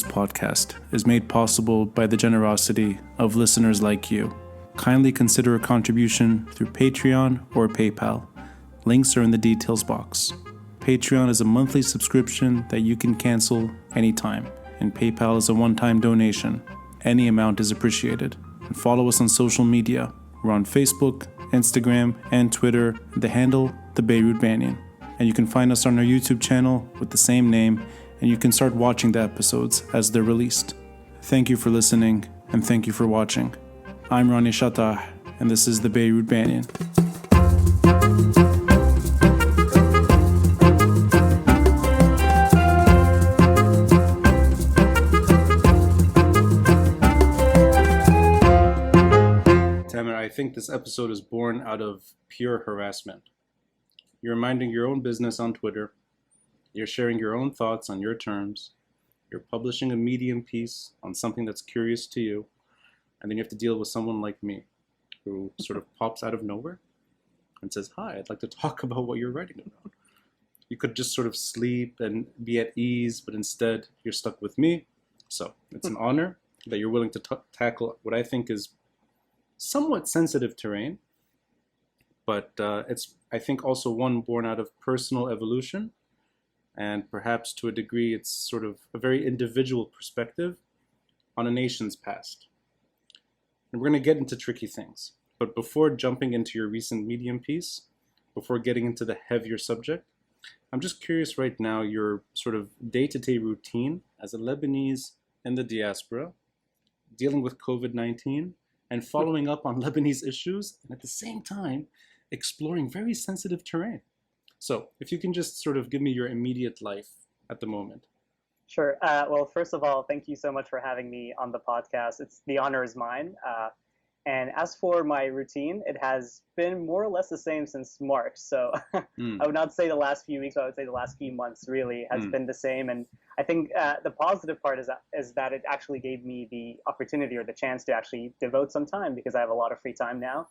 this podcast is made possible by the generosity of listeners like you. Kindly consider a contribution through Patreon or PayPal. Links are in the details box. Patreon is a monthly subscription that you can cancel anytime, and PayPal is a one-time donation. Any amount is appreciated. And follow us on social media. We're on Facebook, Instagram, and Twitter, the handle, The Beirut Banyan. And you can find us on our YouTube channel with the same name, and you can start watching the episodes as they're released. Thank you for listening, and thank you for watching. I'm Ronnie Shatah, and this is The Beirut Banyan. Tamer, I think this episode is born out of pure harassment. You're minding your own business on Twitter. You're sharing your own thoughts on your terms. You're publishing a Medium piece on something that's curious to you. And then you have to deal with someone like me who sort of pops out of nowhere and says, "Hi, I'd like to talk about what you're writing about." You could just sort of sleep and be at ease, but instead you're stuck with me. So it's an honor that you're willing to tackle what I think is somewhat sensitive terrain. But it's, I think, also one born out of personal evolution. And perhaps to a degree, it's sort of a very individual perspective on a nation's past. And we're going to get into tricky things. But before jumping into your recent Medium piece, before getting into the heavier subject, I'm just curious right now, your sort of day-to-day routine as a Lebanese in the diaspora, dealing with COVID-19 and following up on Lebanese issues, and at the same time, exploring very sensitive terrain. So if you can just sort of give me your immediate life at the moment. Sure. Well, first of all, thank you so much for having me on the podcast. The honor is mine. And as for my routine, it has been more or less the same since March. So I would not say the last few weeks, but I would say the last few months really has been the same. And I think the positive part is that it actually gave me the opportunity or the chance to actually devote some time, because I have a lot of free time now,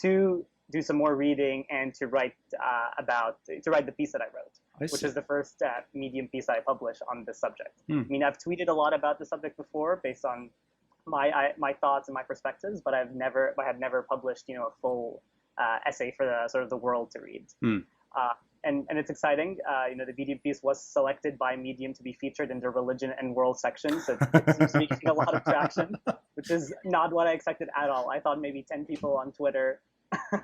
to do some more reading and to write the piece that I wrote, which is the first Medium piece I published on this subject. I mean, I've tweeted a lot about the subject before based on my thoughts and my perspectives, but I had never published, a full essay for the sort of the world to read. And it's exciting. The Medium piece was selected by Medium to be featured in the religion and world section, so it seems to be getting a lot of traction, which is not what I expected at all. I thought maybe 10 people on Twitter,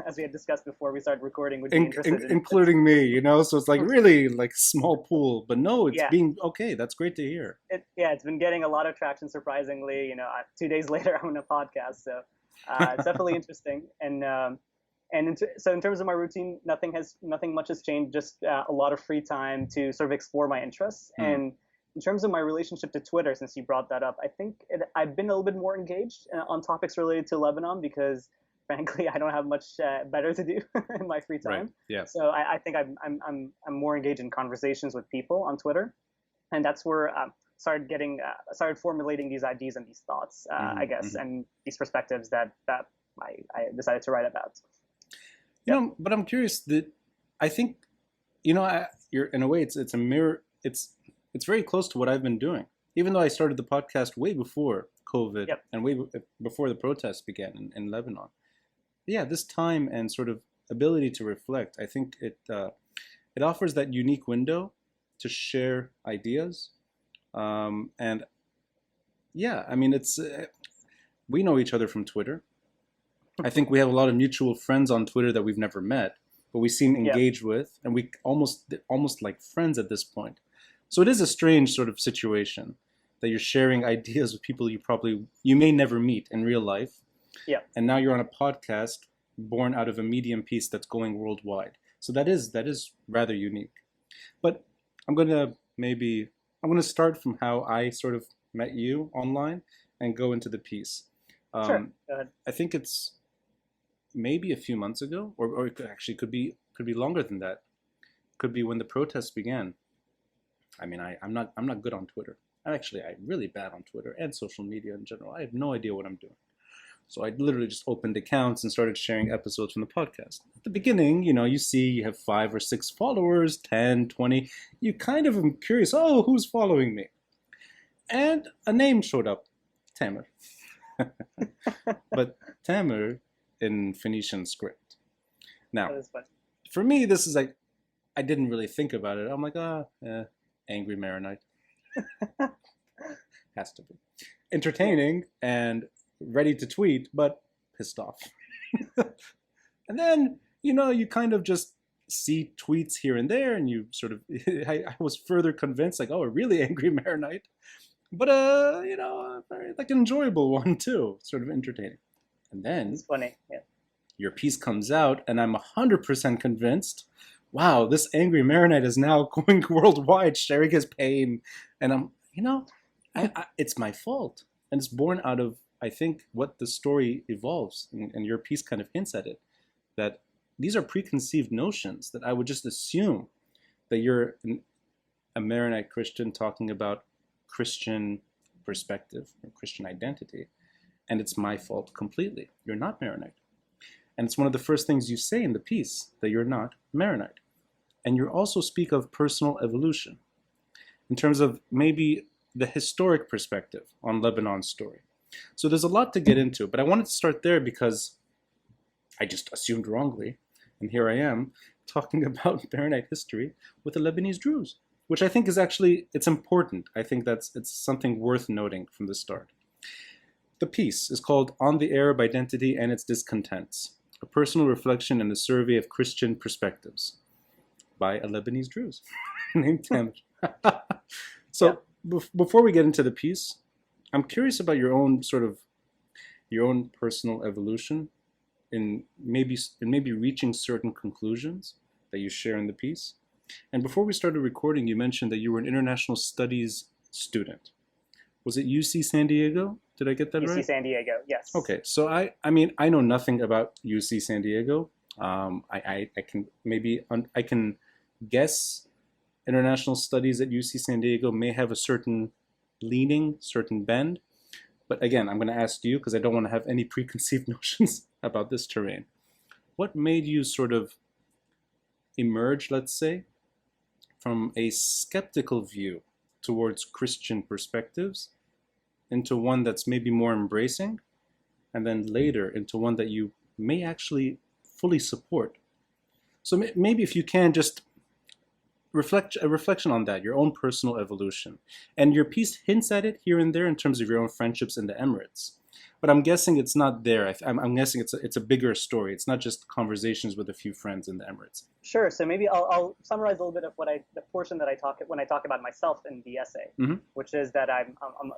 as we had discussed before we started recording, would be interested including me, so it's like really like small pool, but no, it's being okay. That's great to hear. It's been getting a lot of traction, surprisingly. 2 days later I'm on a podcast, so it's definitely interesting. So in terms of my routine, nothing much has changed, just a lot of free time to sort of explore my interests. And in terms of my relationship to Twitter, since you brought that up, I think I've been a little bit more engaged on topics related to Lebanon, because frankly, I don't have much better to do in my free time. Right. Yeah. So I think I'm more engaged in conversations with people on Twitter, and that's where started formulating these ideas and these thoughts, I guess, and these perspectives that I decided to write about. But I'm curious that I think, you're in a way it's a mirror. It's very close to what I've been doing, even though I started the podcast way before COVID and way before the protests began in Lebanon. Yeah, this time and sort of ability to reflect, I think it offers that unique window to share ideas. And yeah, I mean, we know each other from Twitter. I think we have a lot of mutual friends on Twitter that we've never met, but we seem engaged with, and we almost like friends at this point. So it is a strange sort of situation that you're sharing ideas with people you may never meet in real life. Yeah. And now you're on a podcast born out of a Medium piece that's going worldwide. So that is rather unique. But I'm going to start from how I sort of met you online and go into the piece. Sure. Go ahead. I think it's maybe a few months ago, or it actually could be longer than that. Could be when the protests began. I mean, I'm not good on Twitter. I'm really bad on Twitter and social media in general. I have no idea what I'm doing. So I literally just opened accounts and started sharing episodes from the podcast. At the beginning, you have 5 or 6 followers, 10, 20. You kind of are curious, who's following me? And a name showed up, Tamer. But Tamer in Phoenician script. Now, That is funny. for me, this is like, I didn't really think about it. I'm like, angry Maronite. Has to be. Entertaining and ready to tweet, but pissed off. And then, you kind of just see tweets here and there, and you sort of, I was further convinced, like, oh, a really angry Maronite. But, a very, like, enjoyable one, too. Sort of entertaining. And then It's funny. Yeah. your piece comes out, and I'm 100% convinced, wow, this angry Maronite is now going worldwide, sharing his pain. And I'm, it's my fault. And it's born out of, I think, what the story evolves, and your piece kind of hints at it, that these are preconceived notions that I would just assume that you're a Maronite Christian talking about Christian perspective or Christian identity. And it's my fault completely. You're not Maronite. And it's one of the first things you say in the piece, that you're not Maronite. And you also speak of personal evolution in terms of maybe the historic perspective on Lebanon's story. So there's a lot to get into, but I wanted to start there because I just assumed wrongly, and here I am talking about Maronite history with the Lebanese Druze, which I think is actually, it's important. I think it's something worth noting from the start. The piece is called On the Arab Identity and Its Discontents, a personal reflection and a survey of Christian perspectives by a Lebanese Druze named Tamer. So before we get into the piece, I'm curious about your own personal evolution in maybe reaching certain conclusions that you share in the piece. And before we started recording, you mentioned that you were an international studies student. Was it UC San Diego? Did I get that right? UC San Diego, yes. Okay, so I mean, I know nothing about UC San Diego. I can guess international studies at UC San Diego may have a certain leaning, certain bend. But again, I'm going to ask you because I don't want to have any preconceived notions about this terrain. What made you sort of emerge, let's say, from a skeptical view towards Christian perspectives into one that's maybe more embracing, and then later into one that you may actually fully support? So maybe if you can just a reflection on that, your own personal evolution. And your piece hints at it here and there in terms of your own friendships in the Emirates. But I'm guessing it's not there. I'm guessing it's a bigger story. It's not just conversations with a few friends in the Emirates. Sure. So maybe I'll summarize a little bit of the portion that I talk when I talk about myself in the essay, which is that I'm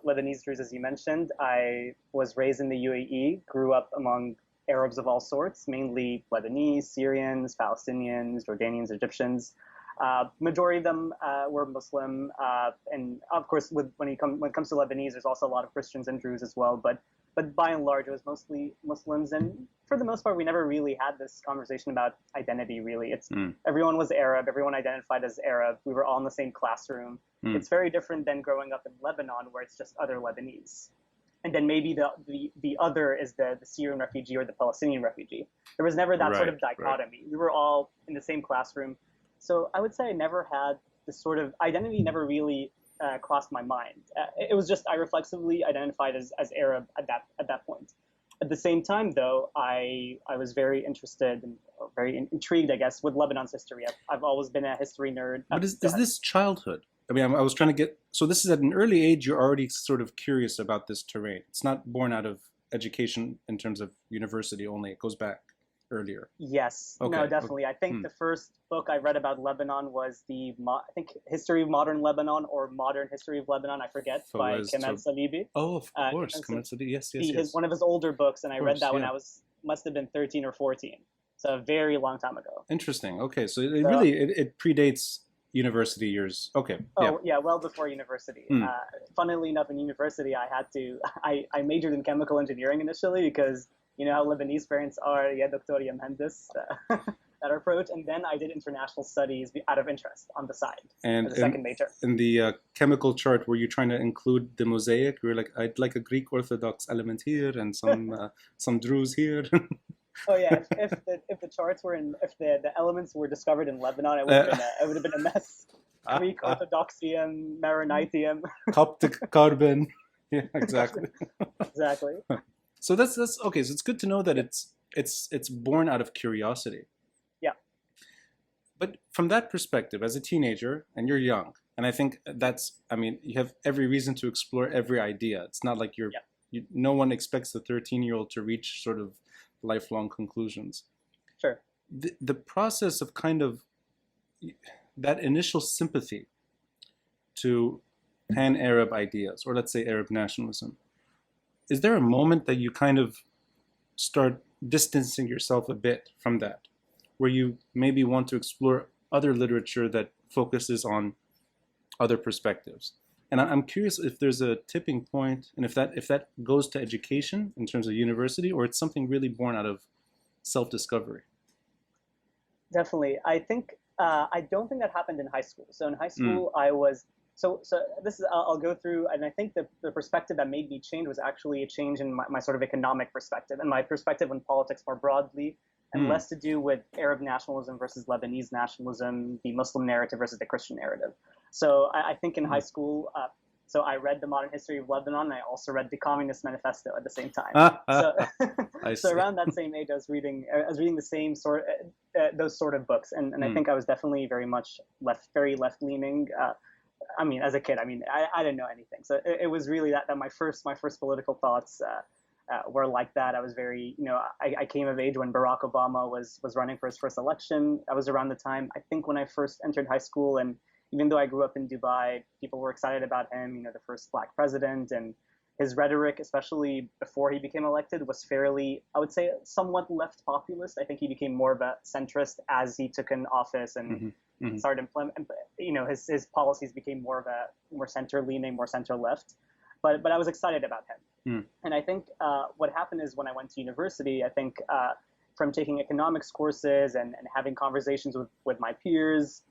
Lebanese Druze, as you mentioned. I was raised in the UAE, grew up among Arabs of all sorts, mainly Lebanese, Syrians, Palestinians, Jordanians, Egyptians. Majority of them were Muslim, and of course, when it comes to Lebanese, there's also a lot of Christians and Druze as well. But by and large, it was mostly Muslims, and for the most part, we never really had this conversation about identity. Really, everyone was Arab, everyone identified as Arab. We were all in the same classroom. It's very different than growing up in Lebanon, where it's just other Lebanese. And then maybe the other is the Syrian refugee or the Palestinian refugee. There was never that sort of dichotomy. We were all in the same classroom. So I would say I never had this sort of identity, never really crossed my mind. It was just I reflexively identified as Arab at that point. At the same time, though, I was very interested and very intrigued, I guess, with Lebanon's history. I've always been a history nerd. But is this childhood? I mean, I was trying to get, so this is at an early age, you're already sort of curious about this terrain. It's not born out of education in terms of university only. It goes back earlier. Yes, okay. No, definitely. I think the first book I read about Lebanon was I think History of Modern Lebanon or Modern History of Lebanon, I forget, by Kemal Salibi. Oh, of course, Kemal Salibi, yes. One of his older books, and I read that when I must have been 13 or 14, so a very long time ago. Interesting. Okay, so it predates university years. Okay. Oh, yeah, well before university. Funnily enough, in university, I majored in chemical engineering initially because you know how Lebanese parents are, doctor, mhandis, that approach. And then I did international studies out of interest on the side as a second major. In the chemical chart, were you trying to include the mosaic? You were like, I'd like a Greek Orthodox element here and some Druze here. Oh yeah, if the charts were if the elements were discovered in Lebanon, it would have been a mess. Greek Orthodoxy and Maroniteum. Coptic carbon. Yeah, exactly. Exactly. So that's okay. So it's good to know that it's born out of curiosity. Yeah. But from that perspective, as a teenager, and you're young, and I think I mean, you have every reason to explore every idea. It's not like no one expects the 13-year-old to reach sort of lifelong conclusions. Sure. The process of kind of that initial sympathy to pan-Arab ideas, or let's say Arab nationalism, is there a moment that you kind of start distancing yourself a bit from that, where you maybe want to explore other literature that focuses on other perspectives? And I'm curious if there's a tipping point, and if that goes to education in terms of university, or it's something really born out of self-discovery. Definitely. I don't think that happened in high school. So in high school, I was so this is I'll go through, and I think the perspective that made me change was actually a change in my sort of economic perspective and my perspective on politics more broadly, and less to do with Arab nationalism versus Lebanese nationalism, the Muslim narrative versus the Christian narrative. So I think in high school, so I read The Modern History of Lebanon, and I also read the Communist Manifesto at the same time. So around that same age, I was reading the same those sort of books, and I think I was definitely very much very left leaning. I mean, as a kid, I didn't know anything, so it was really that my first political thoughts were like that. I was very, I came of age when Barack Obama was running for his first election. That was around the time, I think, when I first entered high school. And even though I grew up in Dubai, people were excited about him, the first black president. And his rhetoric, especially before he became elected, was fairly, I would say, somewhat left populist. I think he became more of a centrist as he took in office and started implementing, his policies became more center leaning, more center left. But I was excited about him. And I think what happened is when I went to university, I think from taking economics courses and having conversations with my peers,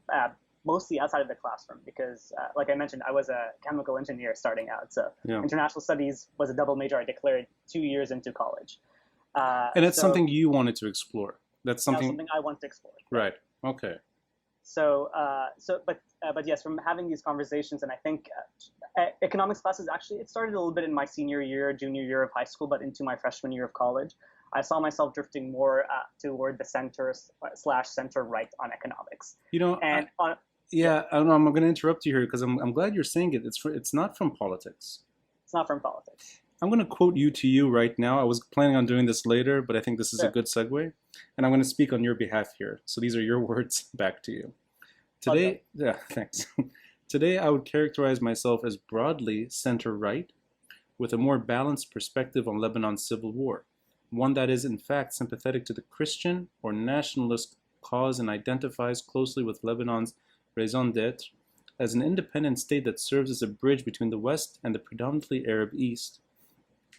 mostly outside of the classroom, because like I mentioned, I was a chemical engineer starting out. So international studies was a double major I declared 2 years into college. And it's something you wanted to explore. That's something I wanted to explore. Right. Okay. But yes, from having these conversations, and I think economics classes, actually, it started a little bit in my junior year of high school, but into my freshman year of college, I saw myself drifting more toward the center/center right on economics. I don't know. I'm going to interrupt you here because I'm glad you're saying it. It's not from politics. It's not from politics. I'm going to quote you right now. I was planning on doing this later, but I think this is a good segue. And I'm going to speak on your behalf here. So these are your words back to you. Today, thanks. Today, I would characterize myself as broadly center-right, with a more balanced perspective on Lebanon's civil war, one that is in fact sympathetic to the Christian or nationalist cause and identifies closely with Lebanon's raison d'être as an independent state that serves as a bridge between the West and the predominantly Arab East.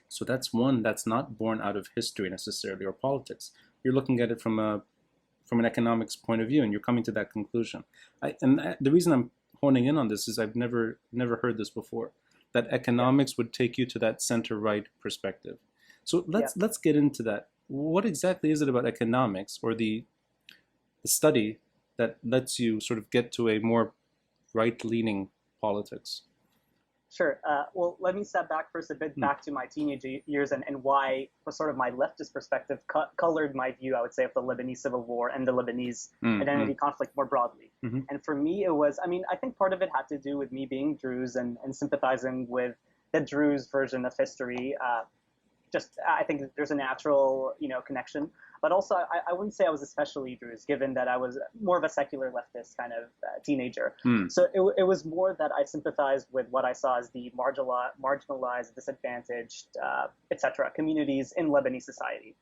So that's one that's not born out of history necessarily or politics. You're looking at it from an economics point of view, and you're coming to that conclusion. The reason I'm honing in on this is I've never heard this before, that economics would take you to that center-right perspective. So let's get into that. What exactly is it about economics, or the study, that lets you sort of get to a more right-leaning politics? Sure. Well, let me step back first a bit back to my teenage years and why sort of my leftist perspective colored my view, I would say, of the Lebanese civil war and the Lebanese identity conflict more broadly. And for me, it was, I think part of it had to do with me being Druze and sympathizing with the Druze version of history. I think there's a natural, connection. But also, I wouldn't say I was especially Druze, given that I was more of a secular leftist kind of teenager. So it was more that I sympathized with what I saw as the marginalized, disadvantaged, etc. communities in Lebanese society.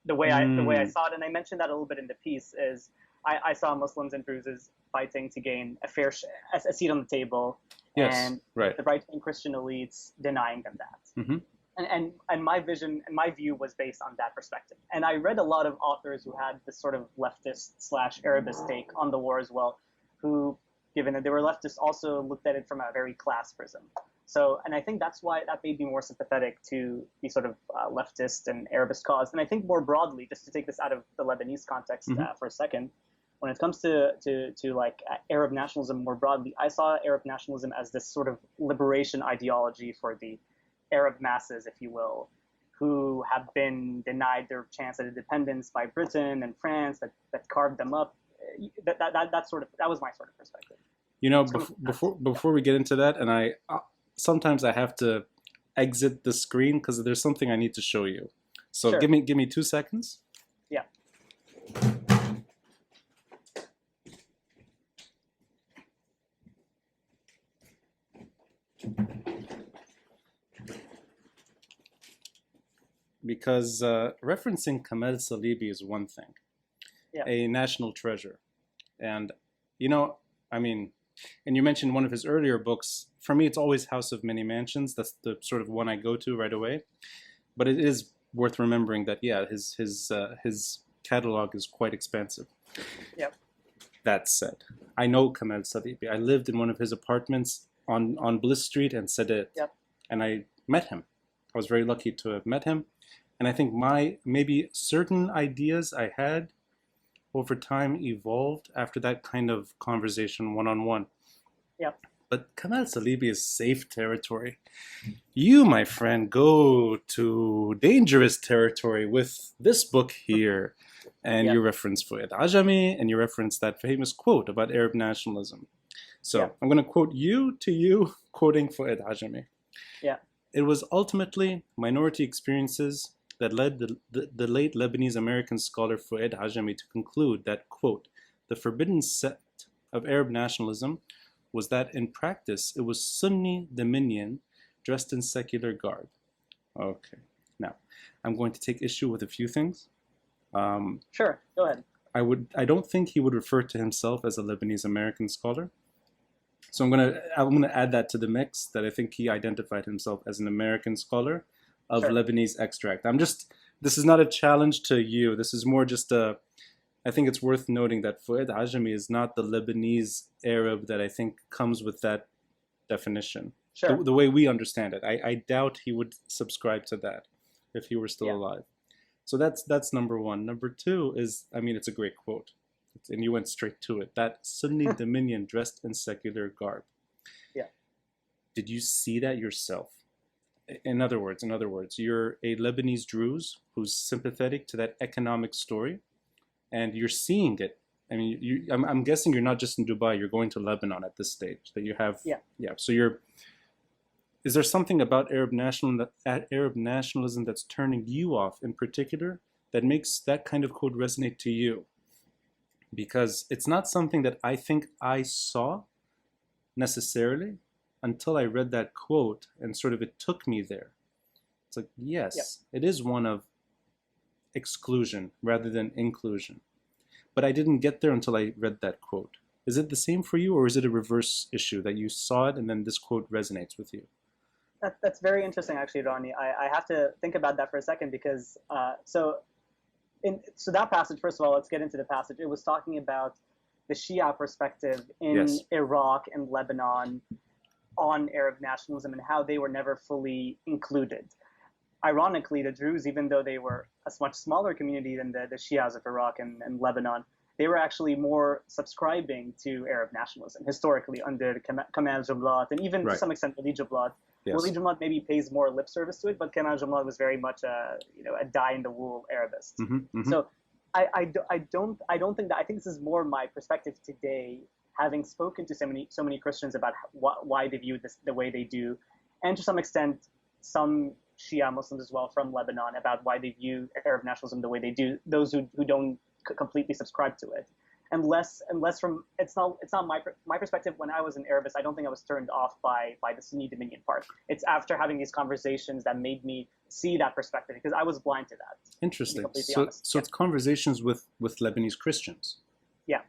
The way I saw it, and I mentioned that a little bit in the piece, is I saw Muslims and Druzes fighting to gain a seat on the table, and the right-wing Christian elites denying them that. And my vision and my view was based on that perspective. And I read a lot of authors who had this sort of leftist/Arabist take on the war as well, who, given that they were leftists, also looked at it from a very class prism. So, and I think that's why that made me more sympathetic to the sort of leftist and Arabist cause. And I think more broadly, just to take this out of the Lebanese context for a second, when it comes to like Arab nationalism more broadly, I saw Arab nationalism as this sort of liberation ideology for the Arab masses, if you will, who have been denied their chance at independence by Britain and France that carved them up. That was my sort of perspective. You know, before we get into that, and I sometimes I have to exit the screen because there's something I need to show you. So Sure. give me 2 seconds. Yeah. Because referencing Kamel Salibi is one thing, Yeah. a national treasure. And, you know, I mean, and you mentioned one of his earlier books. For me, it's always House of Many Mansions. That's the sort of one I go to right away. But it is worth remembering that, yeah, his catalog is quite expansive. Yep. That said, I know Kamel Salibi. I lived in one of his apartments on Bliss Street and Sadet. Yep. And I met him. I was very lucky to have met him. And I think maybe certain ideas I had over time evolved after that kind of conversation one-on-one. Yep. But Kamel Salibi is safe territory. You, my friend, go to dangerous territory with this book here. And you reference Fouad Ajami, and you reference that famous quote about Arab nationalism. So I'm going to quote you, quoting Fouad Ajami. Yeah. It was ultimately minority experiences that led the late Lebanese American scholar Fouad Ajami to conclude that, quote, the forbidden sect of Arab nationalism was that in practice it was Sunni dominion dressed in secular garb. Okay, now I'm going to take issue with a few things. Sure, go ahead. I don't think he would refer to himself as a Lebanese American scholar. So I'm gonna add that to the mix, that I think he identified himself as an American scholar of Sure. Lebanese extract. This is not a challenge to you. This is more just I think it's worth noting that Fouad Ajami is not the Lebanese Arab that I think comes with that definition. Sure. The way we understand it. I doubt he would subscribe to that if he were still alive. So that's number one. Number two is, I mean, it's a great quote. And you went straight to it. That Sunni dominion dressed in secular garb. Yeah. Did you see that yourself? In other words, you're a Lebanese Druze who's sympathetic to that economic story, and you're seeing it. I mean, I'm guessing you're not just in Dubai. You're going to Lebanon at this stage. That you have. Yeah. Yeah. So is there something about Arab nationalism that's turning you off in particular that makes that kind of code resonate to you? Because it's not something that I think I saw necessarily until I read that quote, and sort of it took me there. It's like, yes, it is one of exclusion rather than inclusion. But I didn't get there until I read that quote. Is it the same for you, or is it a reverse issue that you saw it and then this quote resonates with you? That's very interesting, actually, Ronnie. I have to think about that for a second because so that passage, first of all, let's get into the passage. It was talking about the Shia perspective in Iraq and Lebanon on Arab nationalism and how they were never fully included. Ironically, the Druze, even though they were a much smaller community than the Shias of Iraq and Lebanon, they were actually more subscribing to Arab nationalism historically under Kamal Jumlat and even to some extent Wali Jumlat. Wali Jumlat maybe pays more lip service to it, but Kamal Jumlat was very much a die-in-the-wool Arabist. So I don't think that. I think this is more my perspective today, having spoken to so many Christians about why they view this the way they do, and to some extent some Shia Muslims as well from Lebanon about why they view Arab nationalism the way they do. Those who don't completely subscribe to it, and less from it's not my perspective. When I was an Arabist, I don't think I was turned off by the Sunni dominion part. It's after having these conversations that made me see that perspective, because I was blind to that. Interesting. So it's conversations with Lebanese Christians. Yeah.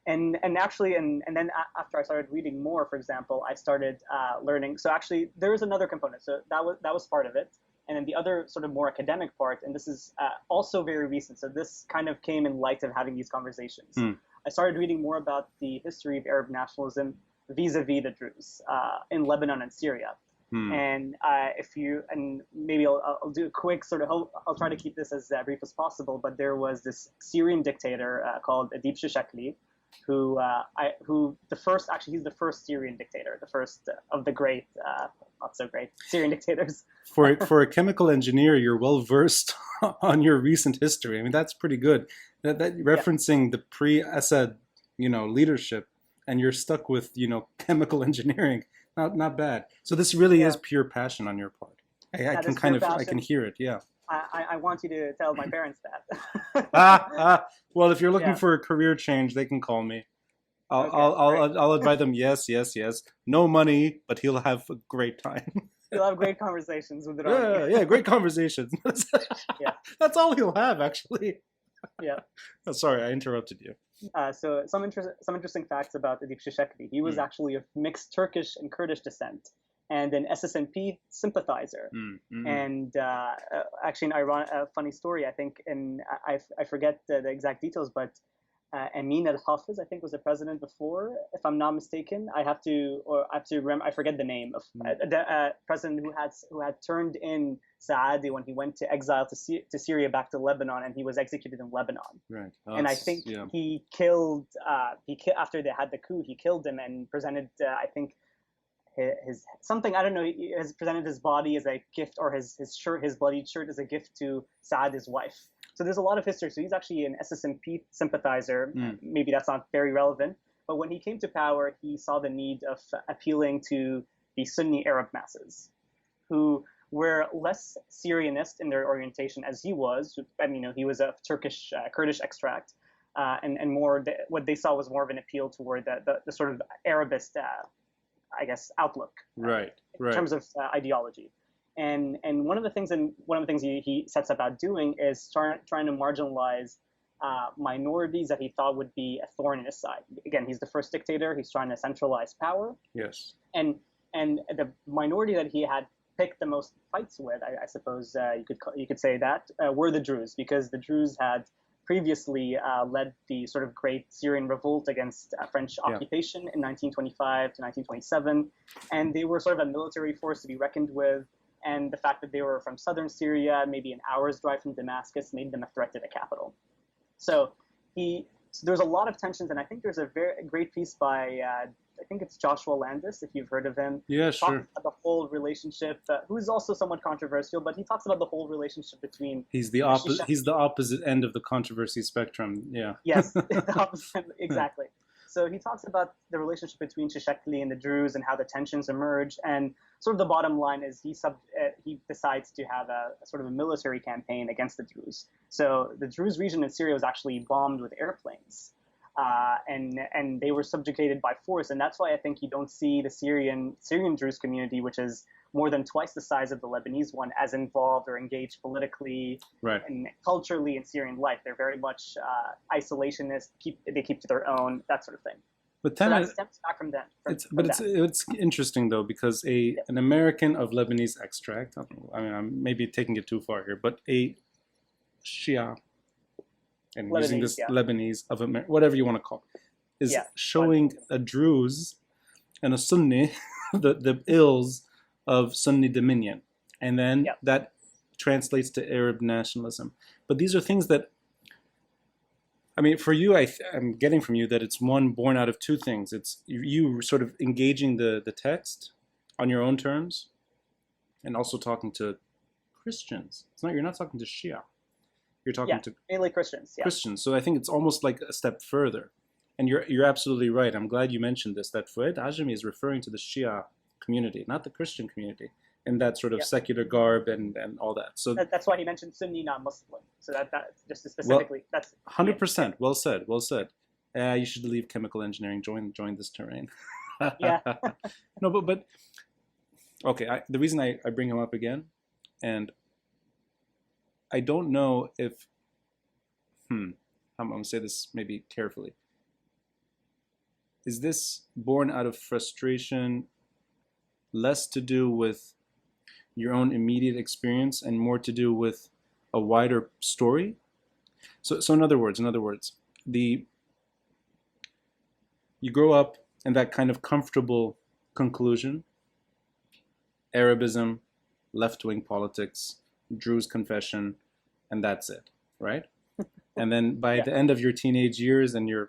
And actually, and then after I started reading more, for example, I started learning. So actually, there is another component. So that was part of it. And then the other sort of more academic part, and this is also very recent. So this kind of came in light of having these conversations. I started reading more about the history of Arab nationalism vis-a-vis the Druze in Lebanon and Syria. Hmm. And if you and maybe I'll do a quick sort of I'll try to keep this as brief as possible. But there was this Syrian dictator called Adib Shishakli, who the first actually he's the first Syrian dictator, the first of the great not so great Syrian dictators. For a chemical engineer, you're well versed on your recent history. I mean, that's pretty good. That referencing the pre-Assad, leadership, and you're stuck with chemical engineering. Not bad. So this really is pure passion on your part. I can hear it. Yeah. I want you to tell my parents that. Well, if you're looking for a career change, they can call me. I'll advise them. Yes. No money, but he'll have a great time. He'll have great conversations with the yeah, great conversations. Yeah, that's all he'll have, actually. Yeah. Oh, sorry, I interrupted you. So some interesting facts about Adib Shishakli. He was actually of mixed Turkish and Kurdish descent, and an SSNP sympathizer. And actually, a funny story. I think, I forget the exact details, but Amin al-Hafiz, I think, was the president before, if I'm not mistaken. I have to remember. I forget the name of the president who had turned in Saadi when he went to exile to Syria, back to Lebanon, and he was executed in Lebanon. Right. And I think he killed. After they had the coup, he killed him and presented. I think his something, I don't know. He has presented his body as a gift, or his shirt, his bloodied shirt, as a gift to Saad's wife. So there's a lot of history. So he's actually an SSNP sympathizer. Maybe that's not very relevant. But when he came to power, he saw the need of appealing to the Sunni Arab masses, who were less Syrianist in their orientation as he was. I mean, he was of Turkish, Kurdish extract, and more. What they saw was more of an appeal toward the sort of Arabist, I guess, outlook. Right. In terms of ideology. And one of the things he sets about doing is trying to marginalize minorities that he thought would be a thorn in his side. Again, he's the first dictator. He's trying to centralize power. Yes. And the minority that he had picked the most fights with, I suppose you could say that, were the Druze, because the Druze had previously led the sort of great Syrian revolt against French occupation in 1925 to 1927, and they were sort of a military force to be reckoned with. And the fact that they were from southern Syria, maybe an hour's drive from Damascus, made them a threat to the capital. So there's a lot of tensions, and I think there's a very great piece by I think it's Joshua Landis, if you've heard of him. Yeah, sure. Talks about the whole relationship, who's also somewhat controversial, but he talks about the whole relationship between. He's the opposite. He's the opposite end of the controversy spectrum. Yeah. Yes, the opposite, exactly. So he talks about the relationship between Shishakli and the Druze and how the tensions emerge. And sort of the bottom line is he decides to have a sort of a military campaign against the Druze. So the Druze region in Syria was actually bombed with airplanes. And they were subjugated by force. And that's why I think you don't see the Syrian Druze community, which is more than twice the size of the Lebanese one, as involved or engaged politically and culturally in Syrian life. They're very much isolationist. They keep to their own, that sort of thing. But so that stems back from them. It's interesting though, because an American of Lebanese extract. I mean, I'm maybe taking it too far here, but a Shia, and Lebanese, using this Lebanese of America, whatever you want to call it, is showing a Druze and a Sunni the ills of Sunni dominion, and then that translates to Arab nationalism. But these are things that, I mean, for you, I'm getting from you that it's one born out of two things. It's you sort of engaging the text on your own terms, and also talking to Christians. You're not talking to Shia. You're talking to mainly Christians. Yeah. Christians. So I think it's almost like a step further. And you're absolutely right. I'm glad you mentioned this. That Fouad Ajami is referring to the Shia community, not the Christian community, in that sort of secular garb and all that. So that's why he mentioned Sunni, not Muslim. So that just specifically, that's 100%. Well said. Well said. You should leave chemical engineering. Join this terrain. Yeah. No, but okay. The reason I bring him up again, and I don't know if I'm going to say this maybe carefully. Is this born out of frustration, less to do with your own immediate experience and more to do with a wider story? So in other words, you grow up in that kind of comfortable conclusion Arabism, left-wing politics, Druze confession, and that's it, right? And then by Yeah. the end of your teenage years, and you're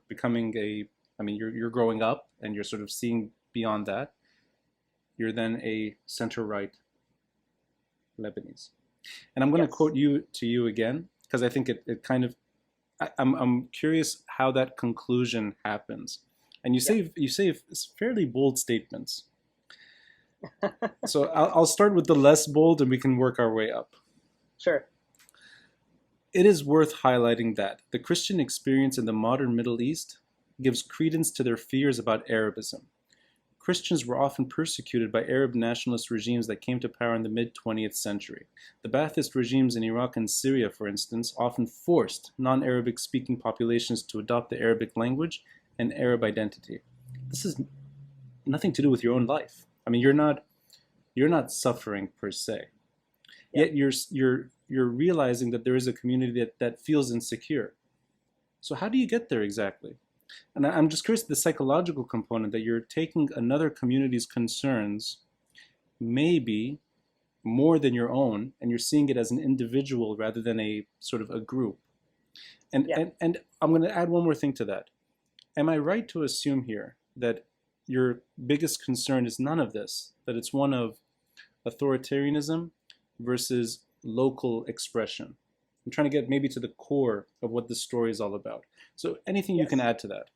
becoming you're growing up, and you're sort of seeing beyond that. You're then a center-right Lebanese. And I'm going to Yes. quote you again, because I think it kind of, I'm curious how that conclusion happens. And you say fairly bold statements. So I'll start with the less bold, and we can work our way up. Sure. It is worth highlighting that the Christian experience in the modern Middle East gives credence to their fears about Arabism. Christians were often persecuted by Arab nationalist regimes that came to power in the mid-20th century. The Ba'athist regimes in Iraq and Syria, for instance, often forced non-Arabic speaking populations to adopt the Arabic language and Arab identity. This has nothing to do with your own life. I mean, you're not suffering per se. Yeah. Yet you're realizing that there is a community that feels insecure. So how do you get there exactly? And I'm just curious, the psychological component that you're taking another community's concerns, maybe more than your own, and you're seeing it as an individual rather than a sort of a group. And I'm going to add one more thing to that. Am I right to assume here that your biggest concern is none of this, that it's one of authoritarianism versus local expression? I'm trying to get maybe to the core of what this story is all about. So anything you can add to that?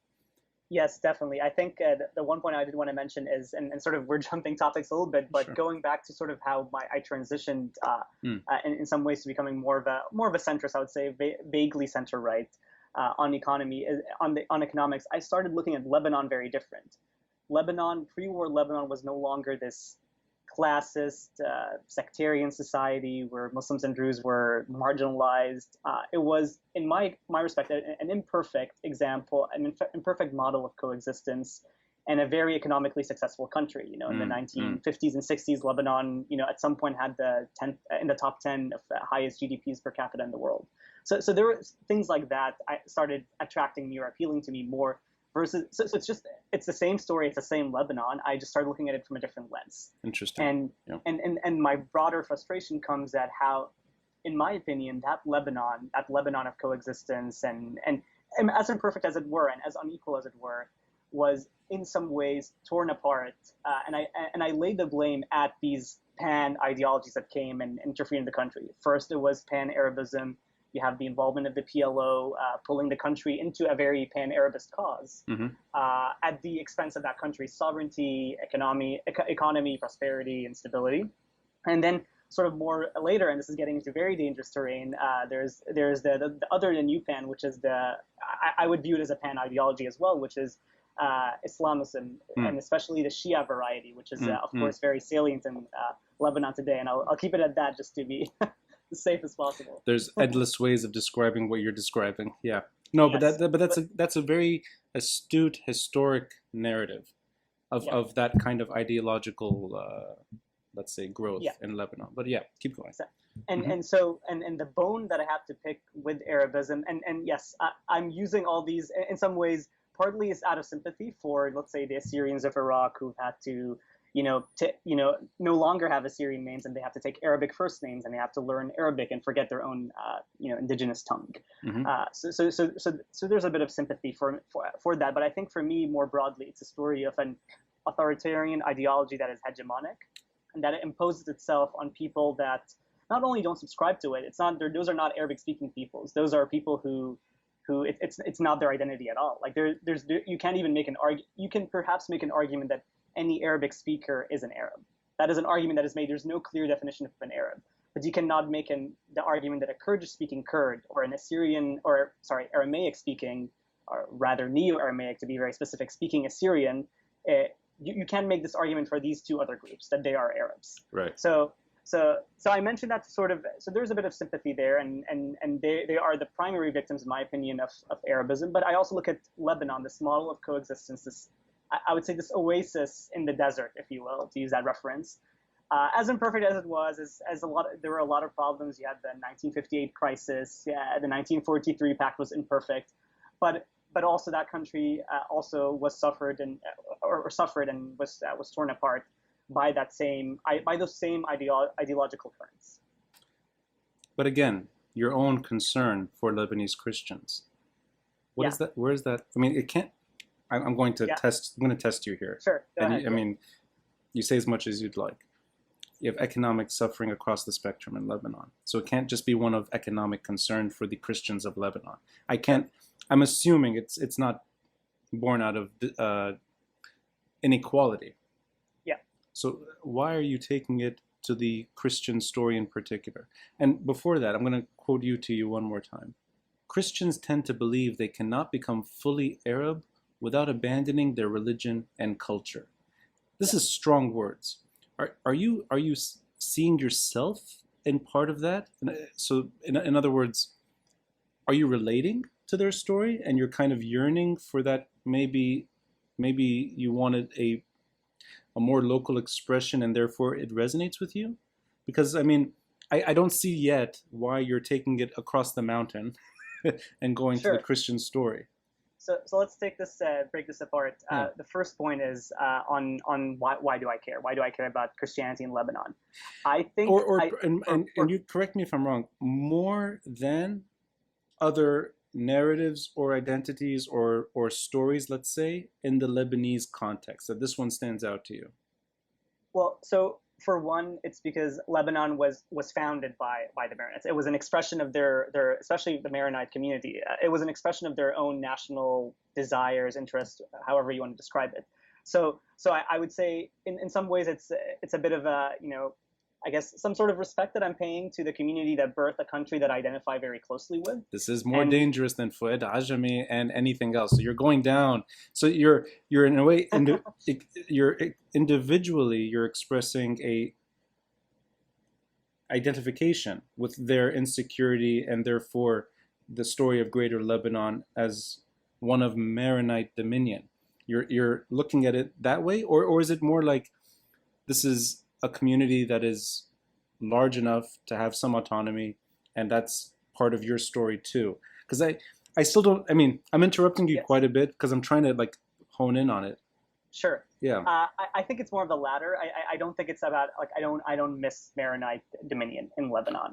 Yes, definitely. I think the one point I did want to mention is, and sort of we're jumping topics a little bit, but Sure. going back to sort of how I transitioned in some ways to becoming more of a centrist, I would say vaguely center right on economy, on economics. I started looking at Lebanon very different. Lebanon, pre-war Lebanon was no longer this classist, sectarian society where Muslims and Druze were marginalized. It was, in my respect, an imperfect example, an imperfect model of coexistence, and a very economically successful country. You know, in the 1950s and 60s, Lebanon, you know, at some point had in the top 10 of the highest GDPs per capita in the world. So there were things like that I started attracting me or appealing to me more. Versus, so it's the same story, it's the same Lebanon. I just started looking at it from a different lens. Interesting. And my broader frustration comes at how, in my opinion, that Lebanon of coexistence and as imperfect as it were and as unequal as it were, was in some ways torn apart. And I laid the blame at these pan ideologies that came and interfered in the country. First, it was pan-Arabism. You have the involvement of the PLO pulling the country into a very pan-Arabist cause at the expense of that country's sovereignty, economy, prosperity, and stability. And then sort of more later, and this is getting into very dangerous terrain, there's the other, the new pan, which is I would view it as a pan ideology as well, which is Islamism, and especially the Shia variety, which is, of course, very salient in Lebanon today. And I'll keep it at that just to be as safe as possible. There's endless ways of describing what you're describing. Yeah. No, yes. but that's a very astute historic narrative of that kind of ideological, let's say, growth in Lebanon. But yeah, keep going. And so the bone that I have to pick with Arabism, and yes, I'm using all these in some ways. Partly is out of sympathy for, let's say, the Assyrians of Iraq who've had to no longer have Assyrian names, and they have to take Arabic first names, and they have to learn Arabic and forget their own, indigenous tongue. So there's a bit of sympathy for that. But I think for me, more broadly, it's a story of an authoritarian ideology that is hegemonic, and that it imposes itself on people that not only don't subscribe to it. Those are not Arabic-speaking peoples. Those are people who it's not their identity at all. Like you can't even make an argument. You can perhaps make an argument that any Arabic speaker is an Arab. That is an argument that is made. There's no clear definition of an Arab. But you cannot make the argument that a Kurdish-speaking Kurd or an Aramaic-speaking, or rather Neo-Aramaic to be very specific, speaking Assyrian, you can make this argument for these two other groups, that they are Arabs. Right. So I mentioned that so there's a bit of sympathy there, and they are the primary victims, in my opinion, of Arabism. But I also look at Lebanon, this model of coexistence, I would say this oasis in the desert, if you will, to use that reference. As imperfect as it was, there were a lot of problems. You had the 1958 crisis. Yeah, the 1943 pact was imperfect, but also that country also was suffered and was torn apart by those same ideological currents. But again, your own concern for Lebanese Christians. What is that? Where is that? I mean, it can't. I'm going to test. I'm going to test you here. Sure. Go ahead. I mean, you say as much as you'd like. You have economic suffering across the spectrum in Lebanon, so it can't just be one of economic concern for the Christians of Lebanon. I can't. I'm assuming it's not born out of inequality. Yeah. So why are you taking it to the Christian story in particular? And before that, I'm going to quote you to you one more time. Christians tend to believe they cannot become fully Arab without abandoning their religion and culture. This is strong words. Are you seeing yourself in part of that? So in other words, are you relating to their story and you're kind of yearning for that? Maybe you wanted a more local expression and therefore it resonates with you? Because I mean, I don't see yet why you're taking it across the mountain and going to the Christian story. So let's take this, break this apart. The first point is on why do I care? Why do I care about Christianity in Lebanon? I think, and you correct me if I'm wrong. More than other narratives or identities or stories, let's say, in the Lebanese context, that this one stands out to you. Well, so for one, it's because Lebanon was founded by the Maronites. It was an expression of their especially the Maronite community. It was an expression of their own national desires, interests, however you want to describe it. So I would say in some ways it's a bit of a, I guess some sort of respect that I'm paying to the community that birthed a country that I identify very closely with. This is more dangerous than Fouad Ajami and anything else. So you're going down. So you're in a way, you're individually, you're expressing a identification with their insecurity and therefore the story of Greater Lebanon as one of Maronite dominion. You're looking at it that way, or is it more like this is a community that is large enough to have some autonomy, and that's part of your story too? Because I still don't. I mean, I'm interrupting you quite a bit because I'm trying to like hone in on it. Sure. Yeah. I think it's more of the latter. I don't think it's about like I don't miss Maronite dominion in Lebanon.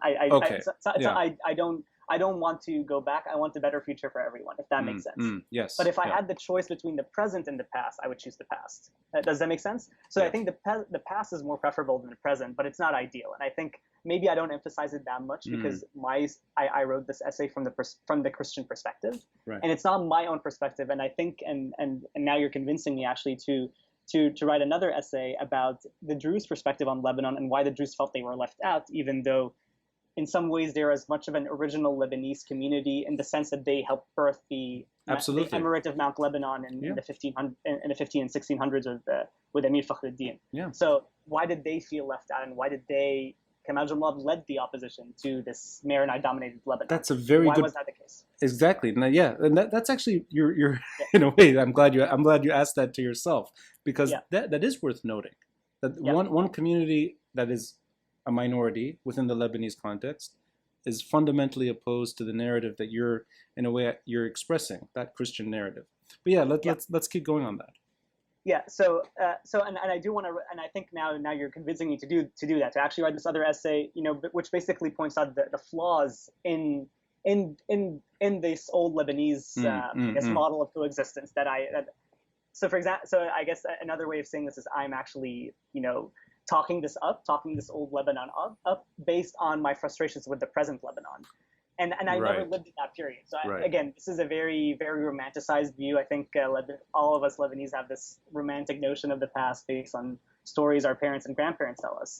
I don't want to go back. I want a better future for everyone, if that makes sense. Yes. But if I had the choice between the present and the past, I would choose the past. Does that make sense? So I think the past is more preferable than the present, but it's not ideal. And I think maybe I don't emphasize it that much because I wrote this essay from the Christian perspective, and it's not my own perspective. And I think and now you're convincing me actually to write another essay about the Druze perspective on Lebanon and why the Druze felt they were left out, even though in some ways they're as much of an original Lebanese community in the sense that they helped birth the Emirate of Mount Lebanon in the 15 and 1600s with Emir Fakhruddin. Yeah. So why did they feel left out, and why did they? Kemal Jalmab led the opposition to this Maronite-dominated Lebanon. That's a very why good. Why was that the case? Exactly. Now, and that's actually you're in a way. I'm glad you asked that to yourself, because that is worth noting. That one community that is a minority within the Lebanese context is fundamentally opposed to the narrative that you're expressing, that Christian narrative. But let's keep going on that. Yeah. So and I do want to, and I think now you're convincing me to do that, to actually write this other essay, which basically points out the flaws in this old Lebanese model of coexistence so for example, I guess another way of saying this is I'm actually talking this old Lebanon up based on my frustrations with the present Lebanon. And I never lived in that period. So again, this is a very, very romanticized view. I think all of us Lebanese have this romantic notion of the past based on stories our parents and grandparents tell us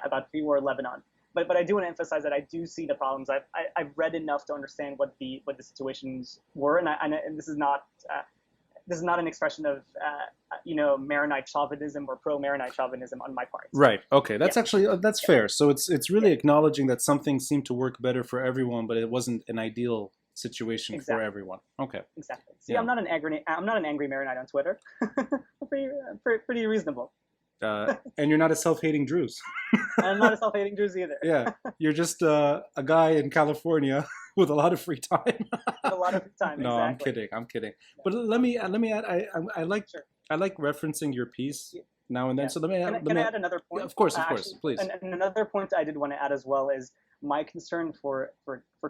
about pre-war Lebanon. But I do want to emphasize that I do see the problems. I've read enough to understand what the situations were, and this is not an expression of Maronite chauvinism or pro-Maronite chauvinism on my part. Right. Okay. That's actually that's fair. So it's really acknowledging that something seemed to work better for everyone, but it wasn't an ideal situation for everyone. Okay. Exactly. See, I'm not an angry Maronite on Twitter. pretty reasonable. And you're not a self-hating Druze. I'm not a self-hating Druze either. Yeah. You're just a guy in California with a lot of free time. A lot of free time. No, exactly. I'm kidding. But let me add. I like referencing your piece now and then. Yeah. So let me Can I add another yeah, point? of course, Actually, please. and another point I did want to add as well is my concern for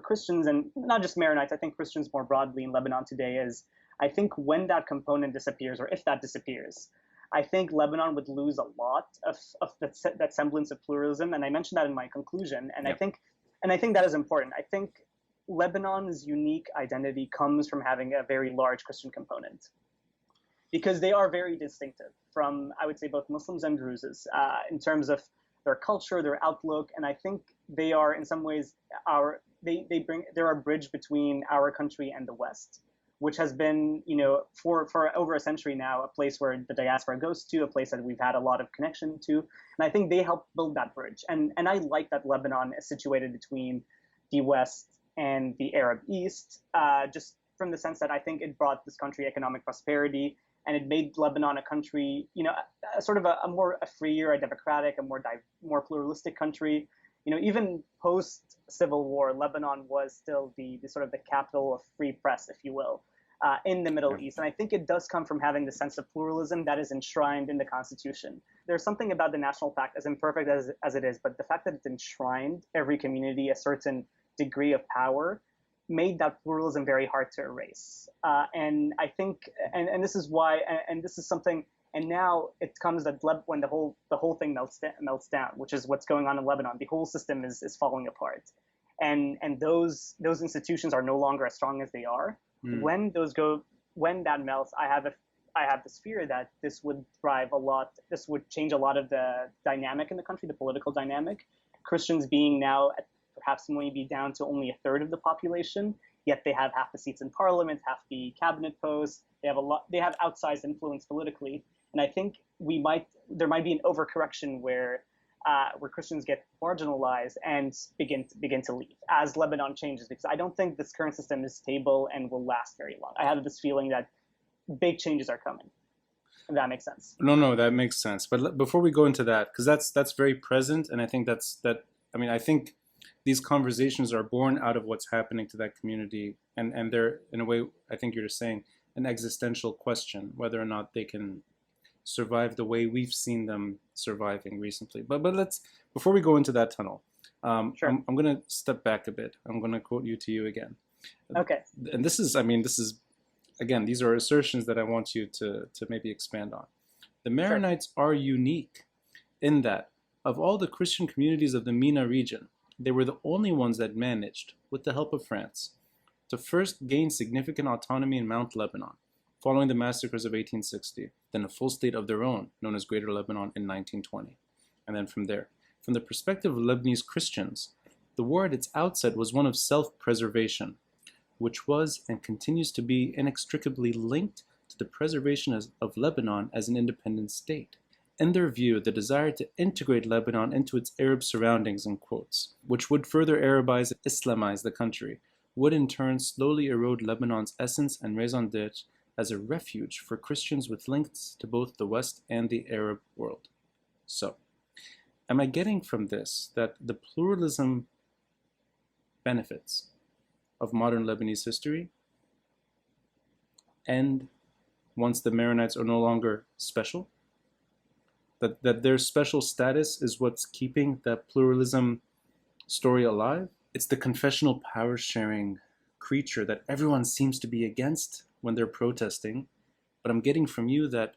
Christians and not just Maronites. I think Christians more broadly in Lebanon today is I think when that component disappears, or if that disappears, I think Lebanon would lose a lot of that semblance of pluralism. And I mentioned that in my conclusion. And Yeah. I think that is important. I think Lebanon's unique identity comes from having a very large Christian component, because they are very distinctive from, I would say, both Muslims and Druzes in terms of their culture, their outlook, and I think they are in some ways they're a bridge between our country and the West, which has been, for over a century now, a place where the diaspora goes to, a place that we've had a lot of connection to, and I think they help build that bridge. And I like that Lebanon is situated between the West and the Arab East, just from the sense that I think it brought this country economic prosperity, and it made Lebanon a country, a sort of a freer, a democratic, more pluralistic country. Even post Civil War, Lebanon was still the sort of the capital of free press, if you will, in the Middle East. And I think it does come from having the sense of pluralism that is enshrined in the Constitution. There's something about the National Pact, as imperfect as it is, but the fact that it's enshrined every community a certain degree of power made that pluralism very hard to erase. And I think, and this is why, and this is something, and now it comes that when the whole thing melts down, which is what's going on in Lebanon. The whole system is falling apart, and those institutions are no longer as strong as they are. Mm. When that melts, I have this fear that this would drive a lot. This would change a lot of the dynamic in the country, the political dynamic. Christians being now perhaps maybe down to only a third of the population, yet they have half the seats in parliament, half the cabinet posts. They have outsized influence politically, and I think there might be an overcorrection where Christians get marginalized and begin to leave as Lebanon changes, because I don't think this current system is stable and will last very long. I have this feeling that big changes are coming. If that makes sense. No, that makes sense. But before we go into that, because that's very present, and I think I think these conversations are born out of what's happening to that community, and they're, in a way, I think you're just saying, an existential question, whether or not they can survive the way we've seen them surviving recently. But let's, before we go into that tunnel, Sure. I'm going to step back a bit. I'm going to quote you again. Okay. And this is, again, these are assertions that I want you to maybe expand on. The Maronites are unique in that, of all the Christian communities of the MENA region, they were the only ones that managed, with the help of France, to first gain significant autonomy in Mount Lebanon, following the massacres of 1860, then a full state of their own, known as Greater Lebanon, in 1920. And then from there, from the perspective of Lebanese Christians, the war at its outset was one of self-preservation, which was and continues to be inextricably linked to the preservation of Lebanon as an independent state. In their view, the desire to integrate Lebanon into its Arab surroundings, in quotes, which would further Arabize and Islamize the country, would in turn slowly erode Lebanon's essence and raison d'etre as a refuge for Christians with links to both the West and the Arab world. So, am I getting from this that the pluralism benefits of modern Lebanese history end once the Maronites are no longer special? That their special status is what's keeping that pluralism story alive? It's the confessional power-sharing creature that everyone seems to be against when they're protesting, but I'm getting from you that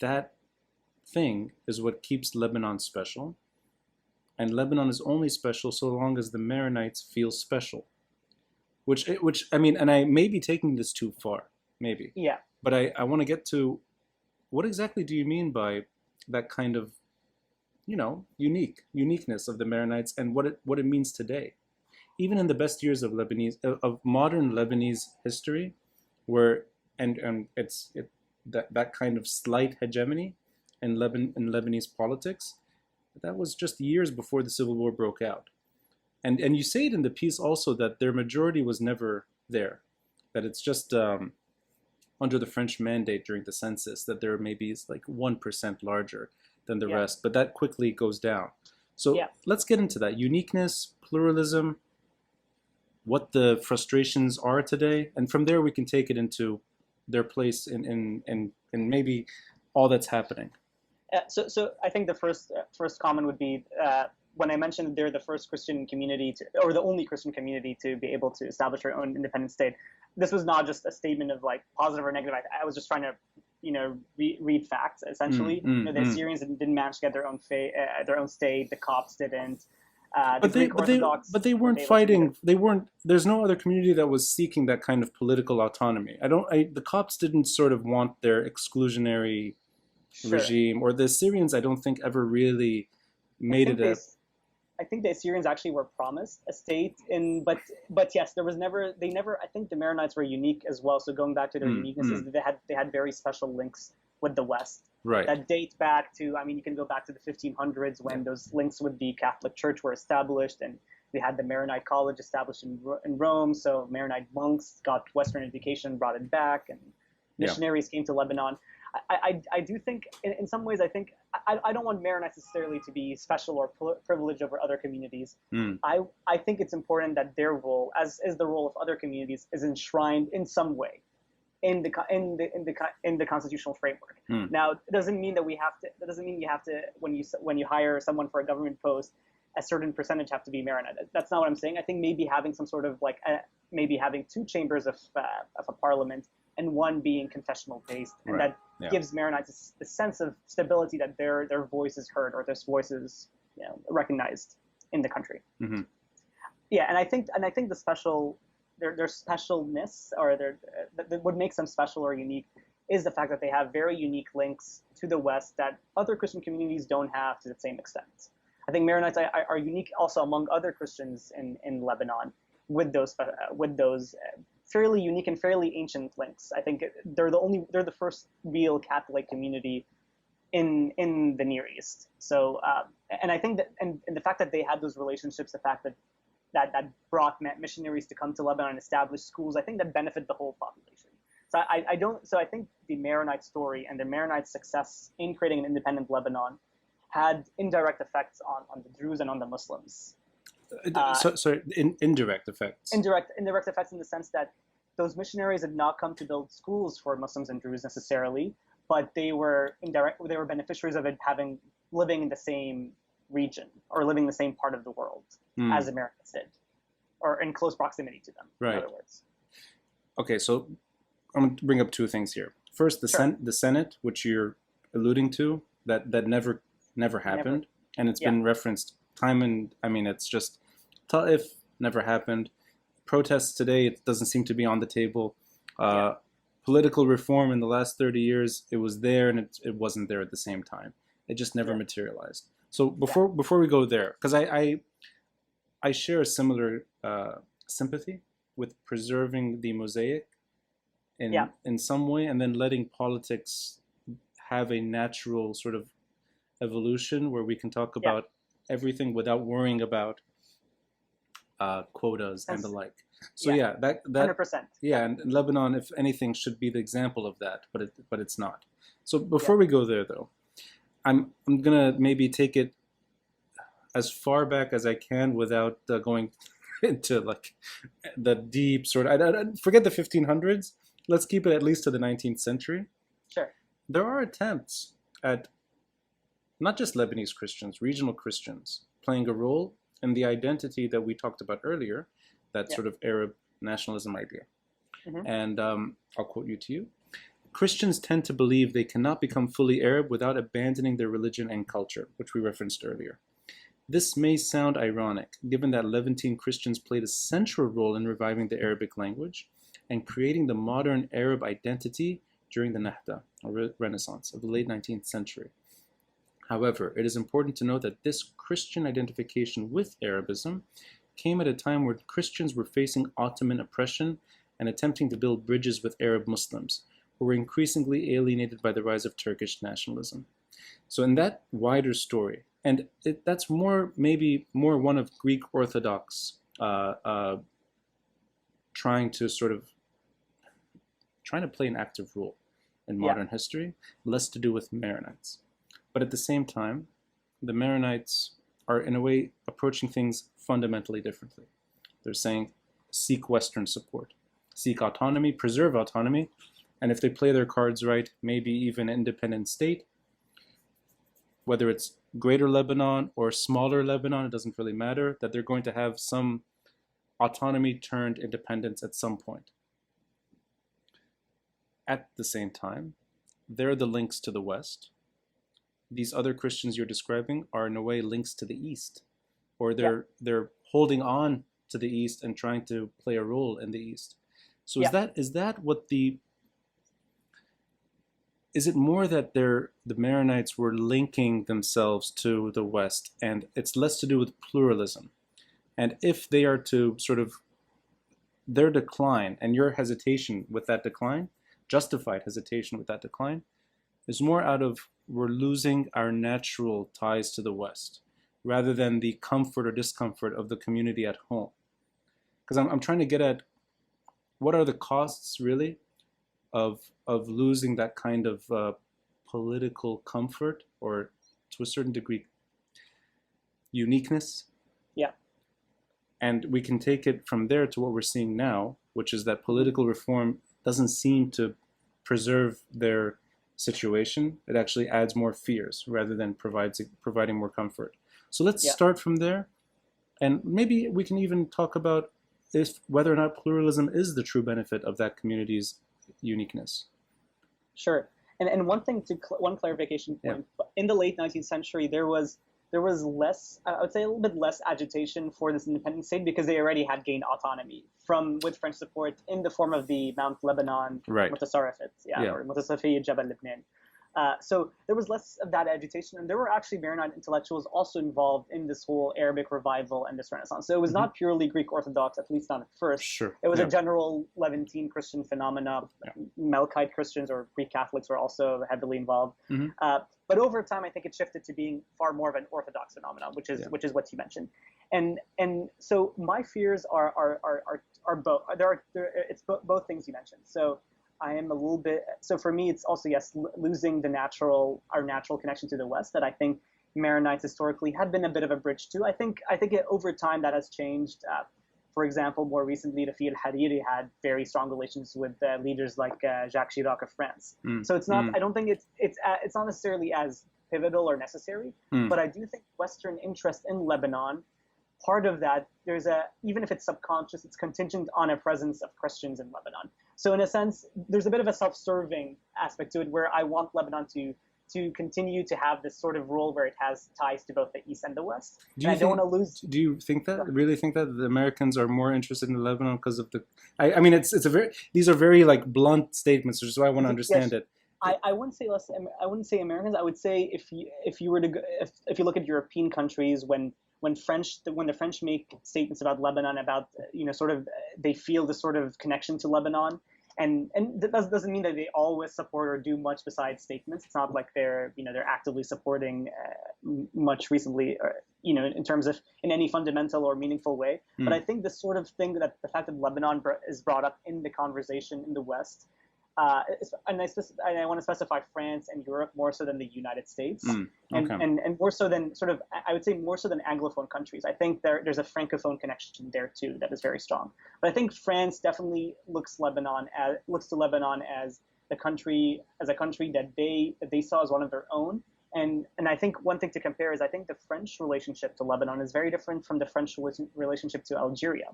that thing is what keeps Lebanon special, and Lebanon is only special so long as the Maronites feel special. Which I mean, and I may be taking this too far, maybe. Yeah. But I want to get to, what exactly do you mean by that kind of, uniqueness of the Maronites, and what it means today, even in the best years of modern Lebanese history, where that kind of slight hegemony in Lebanese politics, that was just years before the Civil War broke out, and you say it in the piece also that their majority was never there, that it's just under the French mandate during the census that there maybe is like 1% larger than the rest, but that quickly goes down. So let's get into that uniqueness, pluralism, what the frustrations are today, and from there we can take it into their place in maybe all that's happening. So I think the first comment would be when I mentioned they're the first Christian community or the only Christian community to be able to establish their own independent state. This was not just a statement of like positive or negative. I was just trying to, read facts essentially. The Assyrians didn't manage to get their own state. The Copts didn't. But they weren't fighting. They weren't. There's no other community that was seeking that kind of political autonomy. The Copts didn't sort of want their exclusionary regime, or the Assyrians. I don't think ever really made it I think the Assyrians actually were promised a state but yes, they never. I think the Maronites were unique as well. So going back to their uniquenesses, they had very special links with the West. Right. That date back to, you can go back to the 1500s when those links with the Catholic Church were established, and we had the Maronite College established in Rome. So Maronite monks got Western education, brought it back, and missionaries came to Lebanon. I do think, in some ways, I don't want Maronites necessarily to be special or privileged over other communities. I think it's important that their role, as is the role of other communities, is enshrined in some way in the constitutional framework. Now, it doesn't mean that that doesn't mean you have to, when you hire someone for a government post, a certain percentage have to be Maronite. That's not what I'm saying. I think maybe having some sort of maybe having two chambers of a parliament and one being confessional based, and that gives Maronites the sense of stability that their voice is heard or their voice is recognized in the country. Yeah, and I think the special their specialness or that what makes them special or unique is the fact that they have very unique links to the West that other Christian communities don't have to the same extent. I think Maronites are unique also among other Christians in Lebanon with those fairly unique and fairly ancient links. I think they're the first real Catholic community in the Near East. So and I think that and the fact that they had those relationships, the fact that brought missionaries to come to Lebanon and establish schools, I think that benefit the whole population. So I think the Maronite story and the Maronite success in creating an independent Lebanon had indirect effects on the Druze and on the Muslims. Indirect effects. Indirect effects in the sense that those missionaries did not come to build schools for Muslims and Druze necessarily, but they were beneficiaries of it living in the same region or living in the same part of the world as Americans did, or in close proximity to them. Right. In other words. Okay, so I'm going to bring up two things here. First, the Senate, which you're alluding to, that never happened, and it's been referenced time and it's just Ta'if never happened. Protests today, it doesn't seem to be on the table. Political reform in the last 30 years, it was there and it wasn't there at the same time. It just never materialized. So before we go there, because I share a similar sympathy with preserving the mosaic in some way, and then letting politics have a natural sort of evolution where we can talk about everything without worrying about quotas and the like. So that 100%. Yeah, and Lebanon, if anything, should be the example of that, but it's not. So before we go there, though, I'm gonna maybe take it as far back as I can without going into like the deep sort of. I forget the 1500s. Let's keep it at least to the 19th century. Sure. There are attempts at not just Lebanese Christians, regional Christians, playing a role in the identity that we talked about earlier, that sort of Arab nationalism idea. And I'll quote to you. Christians tend to believe they cannot become fully Arab without abandoning their religion and culture, which we referenced earlier. This may sound ironic, given that Levantine Christians played a central role in reviving the Arabic language and creating the modern Arab identity during the Nahda, or Renaissance, of the late 19th century. However, it is important to note that this Christian identification with Arabism came at a time where Christians were facing Ottoman oppression and attempting to build bridges with Arab Muslims, who were increasingly alienated by the rise of Turkish nationalism. So in that wider story, and that's maybe more one of Greek Orthodox trying to play an active role in modern history, less to do with Maronites. But at the same time, the Maronites are in a way approaching things fundamentally differently. They're saying, seek Western support, seek autonomy, preserve autonomy, and if they play their cards right, maybe even an independent state. whether it's Greater Lebanon or smaller Lebanon, it doesn't really matter, that they're going to have some autonomy turned independence at some point. At the same time, they're the links to the West. These other Christians you're describing are in a way links to the East, or they're holding on to the East and trying to play a role in the East. So is that what is it more that the Maronites were linking themselves to the West, and it's less to do with pluralism? And if they are to sort of their decline and your hesitation with that decline, justified hesitation with that decline, is more out of we're losing our natural ties to the West rather than the comfort or discomfort of the community at home. Because I'm trying to get at what are the costs really of losing that kind of political comfort, or to a certain degree uniqueness. Yeah. And we can take it from there to what we're seeing now, which is that political reform doesn't seem to preserve their situation. It actually adds more fears rather than providing more comfort. So let's start from there, and maybe we can even talk about whether or not pluralism is the true benefit of that community's uniqueness. Sure. And one thing one clarification point. In the late 19th century, there was less, I would say a little bit less agitation for this independent state because they already had gained autonomy with French support in the form of the Mount Lebanon Mutasarrifids, or Mutasarrifiyya Jabal Lebanon. So there was less of that agitation, and there were actually Maronite intellectuals also involved in this whole Arabic revival and this Renaissance. So it was not purely Greek Orthodox, at least not at first. Sure. It was a general Levantine Christian phenomena. Melkite Christians or Greek Catholics were also heavily involved. But over time, I think it shifted to being far more of an Orthodox phenomenon, which is what you mentioned. And so my fears are both. It's both things you mentioned. So I am a little bit, so for me, it's also, losing our natural connection to the West that I think Maronites historically have been a bit of a bridge to. I think over time that has changed. For example, more recently, Rafi al-Hariri had very strong relations with leaders like Jacques Chirac of France. So it's not, I don't think it's not necessarily as pivotal or necessary, but I do think Western interest in Lebanon, part of that, even if it's subconscious, it's contingent on a presence of Christians in Lebanon. So in a sense, there's a bit of a self-serving aspect to it where I want Lebanon to continue to have this sort of role where it has ties to both the East and the West. I don't want to lose. Do you really think that the Americans are more interested in Lebanon because of the? I mean, these are very like blunt statements, which is why I want to understand it. I wouldn't say less. I wouldn't say Americans. I would say if you look at European countries when the French make statements about Lebanon, about sort of they feel this sort of connection to Lebanon. And that doesn't mean that they always support or do much besides statements. It's not like they're actively supporting much recently, or, in terms of in any fundamental or meaningful way. But I think this sort of thing, that the fact that Lebanon is brought up in the conversation in the West, and I want to specify France and Europe more so than the United States, and more so than sort of, I would say more so than Anglophone countries. I think there's a Francophone connection there too that is very strong. But I think France definitely looks to Lebanon as a country that they saw as one of their own. And I think one thing to compare is I think the French relationship to Lebanon is very different from the French relationship to Algeria,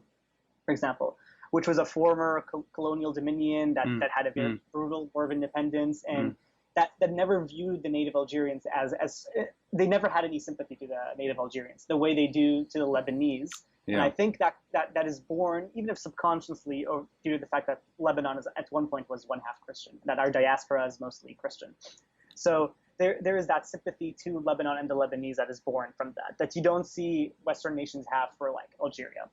for example, which was a former colonial dominion that had a very brutal war of independence, and that never viewed the native Algerians as they never had any sympathy to the native Algerians the way they do to the Lebanese. And I think that is born, even if subconsciously, or due to the fact that Lebanon at one point was one half Christian, that our diaspora is mostly Christian. So there is that sympathy to Lebanon and the Lebanese that is born from that you don't see Western nations have for like Algeria,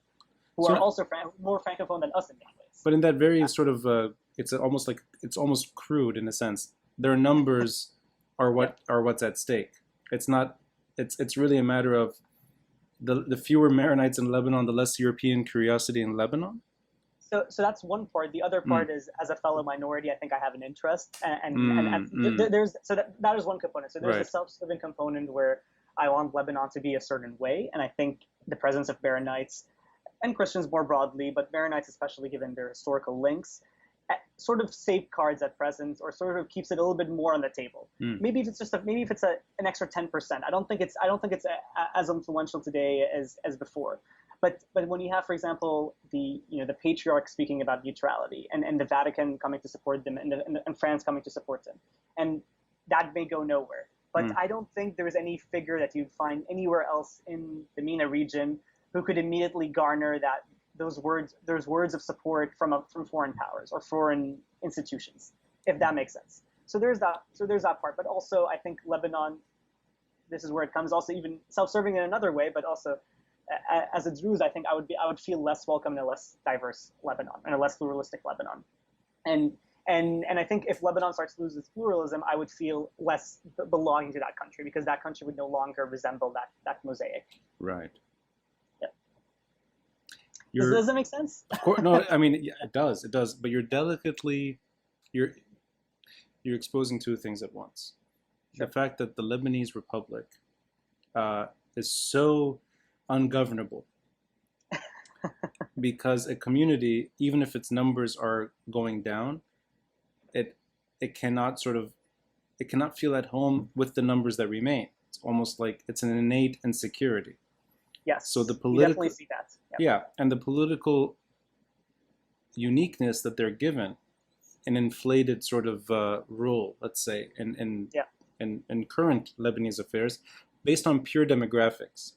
who are also more Francophone than us in many ways. But in that very sort of, it's almost crude in a sense. Their numbers are what's at stake. It's not. It's really a matter of the fewer Maronites in Lebanon, the less European curiosity in Lebanon. So that's one part. The other part is, as a fellow minority, I think I have an interest, that is one component. So there's a self-serving component where I want Lebanon to be a certain way, and I think the presence of Maronites and Christians more broadly, but Maronites especially given their historical links, sort of safeguards at present, or sort of keeps it a little bit more on the table. Mm. Maybe if it's just an extra 10%. I don't think it's as influential today as before. But when you have, for example, the patriarch speaking about neutrality, and the Vatican coming to support them, and France coming to support them, and that may go nowhere. But I don't think there is any figure that you'd find anywhere else in the MENA region who could immediately garner those words of support from foreign powers or foreign institutions, if that makes sense. So there's that part. But also, I think Lebanon, this is where it comes also even self-serving in another way, but also as a Druze, I think I would feel less welcome in a less diverse Lebanon and a less pluralistic Lebanon. And I think if Lebanon starts to lose its pluralism, I would feel less belonging to that country, because that country would no longer resemble that mosaic. Right. Yeah. Does that make sense? Of course, no. I mean, yeah, it does. It does. But you're exposing two things at once. Sure. The fact that the Lebanese Republic is so ungovernable because a community, even if its numbers are going down, it cannot feel at home with the numbers that remain. It's almost like it's an innate insecurity. Yes. So the you political, definitely see that. Yep. yeah, and the political uniqueness that they're given, an inflated sort of role, let's say, in current Lebanese affairs, based on pure demographics.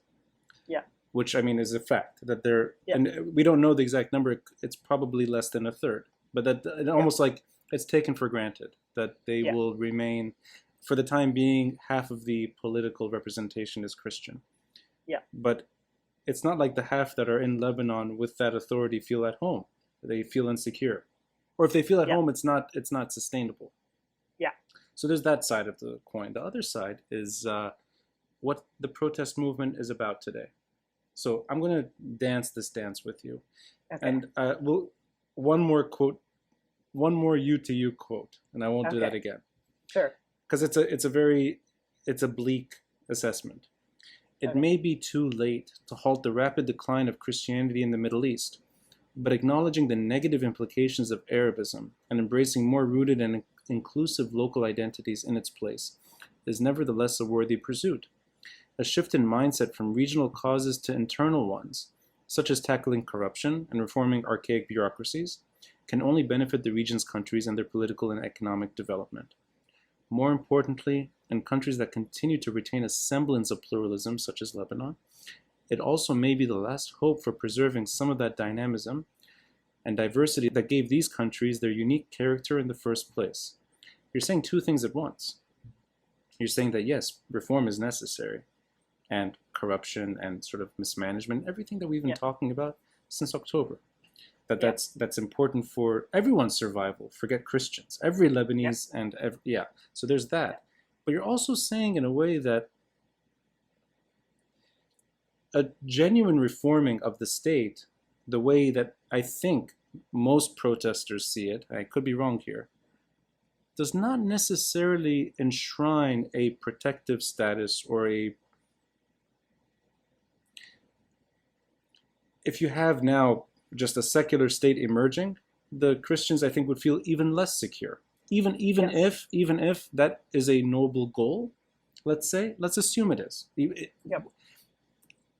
Yeah. Which, I mean, is a fact that they're, yeah. and we don't know the exact number. It's probably less than a third, but that almost like it's taken for granted that they will remain, for the time being, half of the political representation is Christian. Yeah. But it's not like the half that are in Lebanon with that authority feel at home. They feel insecure, or if they feel at home, it's not sustainable. Yeah. So there's that side of the coin. The other side is what the protest movement is about today. So I'm going to dance this dance with you, and one more quote, one more you to you quote, and I won't do that again. Sure. Because it's a bleak assessment. It may be too late to halt the rapid decline of Christianity in the Middle East, but acknowledging the negative implications of Arabism and embracing more rooted and inclusive local identities in its place is nevertheless a worthy pursuit. A shift in mindset from regional causes to internal ones, such as tackling corruption and reforming archaic bureaucracies, can only benefit the region's countries and their political and economic development. More importantly, in countries that continue to retain a semblance of pluralism, such as Lebanon, it also may be the last hope for preserving some of that dynamism and diversity that gave these countries their unique character in the first place. You're saying two things at once. You're saying that, yes, reform is necessary, and corruption and sort of mismanagement, everything that we've been talking about since October. That's important for everyone's survival. Forget Christians, every Lebanese and so there's that. But you're also saying in a way that a genuine reforming of the state, the way that I think most protesters see it, I could be wrong here, does not necessarily enshrine a protective status or if you have now just a secular state emerging, the Christians, I think, would feel even less secure. Even if that is a noble goal, let's assume it is.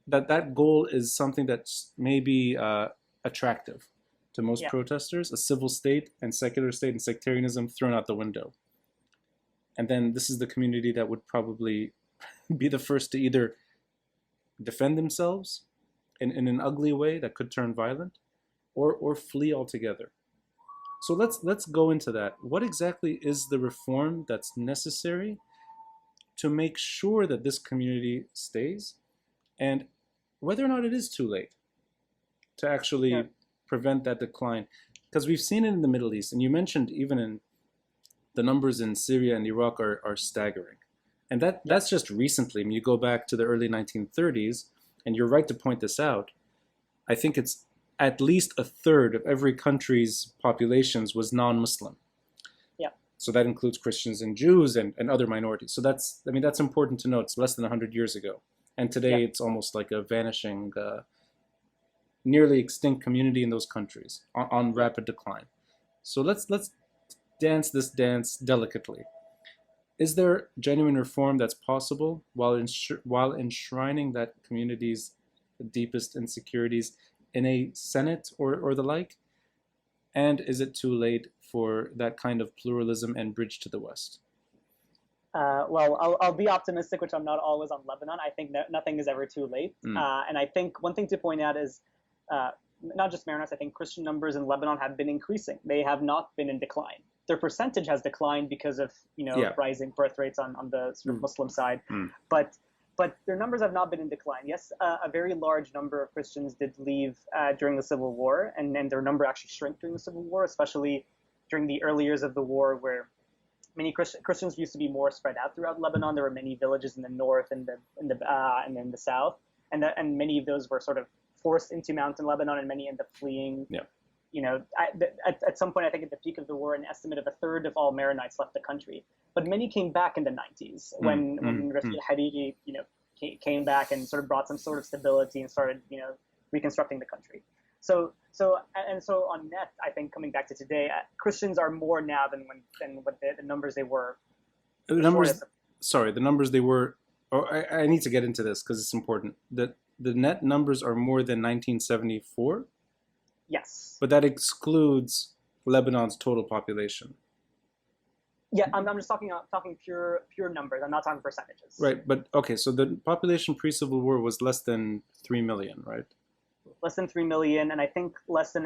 That goal is something that's maybe attractive to most protesters, a civil state and secular state and sectarianism thrown out the window. And then this is the community that would probably be the first to either defend themselves in an ugly way that could turn violent, or flee altogether. So let's go into that. What exactly is the reform that's necessary to make sure that this community stays, and whether or not it is too late to actually prevent that decline? Because we've seen it in the Middle East, and you mentioned even in the numbers in Syria and Iraq are staggering. And that's just recently. I mean, you go back to the early 1930s, and you're right to point this out. I think it's at least a third of every country's populations was non-Muslim. Yeah. So that includes Christians and Jews and other minorities. So that's important to note. It's less than 100 years ago. And today it's almost like a vanishing, nearly extinct community in those countries on rapid decline. So let's dance this dance delicately. Is there genuine reform that's possible while enshrining that community's deepest insecurities in a Senate or the like? And is it too late for that kind of pluralism and bridge to the West? Well, I'll be optimistic, which I'm not always on Lebanon. I think that nothing is ever too late. Mm. And I think one thing to point out is uh, not just Maronites, I think Christian numbers in Lebanon have been increasing. They have not been in decline. Their percentage has declined because of Yeah. rising birth rates on the sort of Mm. Muslim side, Mm. but their numbers have not been in decline. Yes, a very large number of Christians did leave during the Civil War, and then their number actually shrank during the Civil War, especially during the early years of the war, where many Christians used to be more spread out throughout Lebanon. There were many villages in the north and in the south, and many of those were sort of forced into mountain Lebanon, and many ended up fleeing. Yeah. At some point, I think at the peak of the war, an estimate of a third of all Maronites left the country, but many came back in the 90s when Rafiq al-Hariri, came back and sort of brought some sort of stability and started, reconstructing the country. So on net, I think coming back to today, Christians are more now than what the numbers they were. The numbers, sorry, the numbers they were. Oh, I need to get into this because it's important. The net numbers are more than 1974. Yes. But that excludes Lebanon's total population. Yeah, I'm just talking pure numbers. I'm not talking percentages. Right, but okay, so the population pre-Civil War was less than 3 million, right? Less than 3 million, and I think less than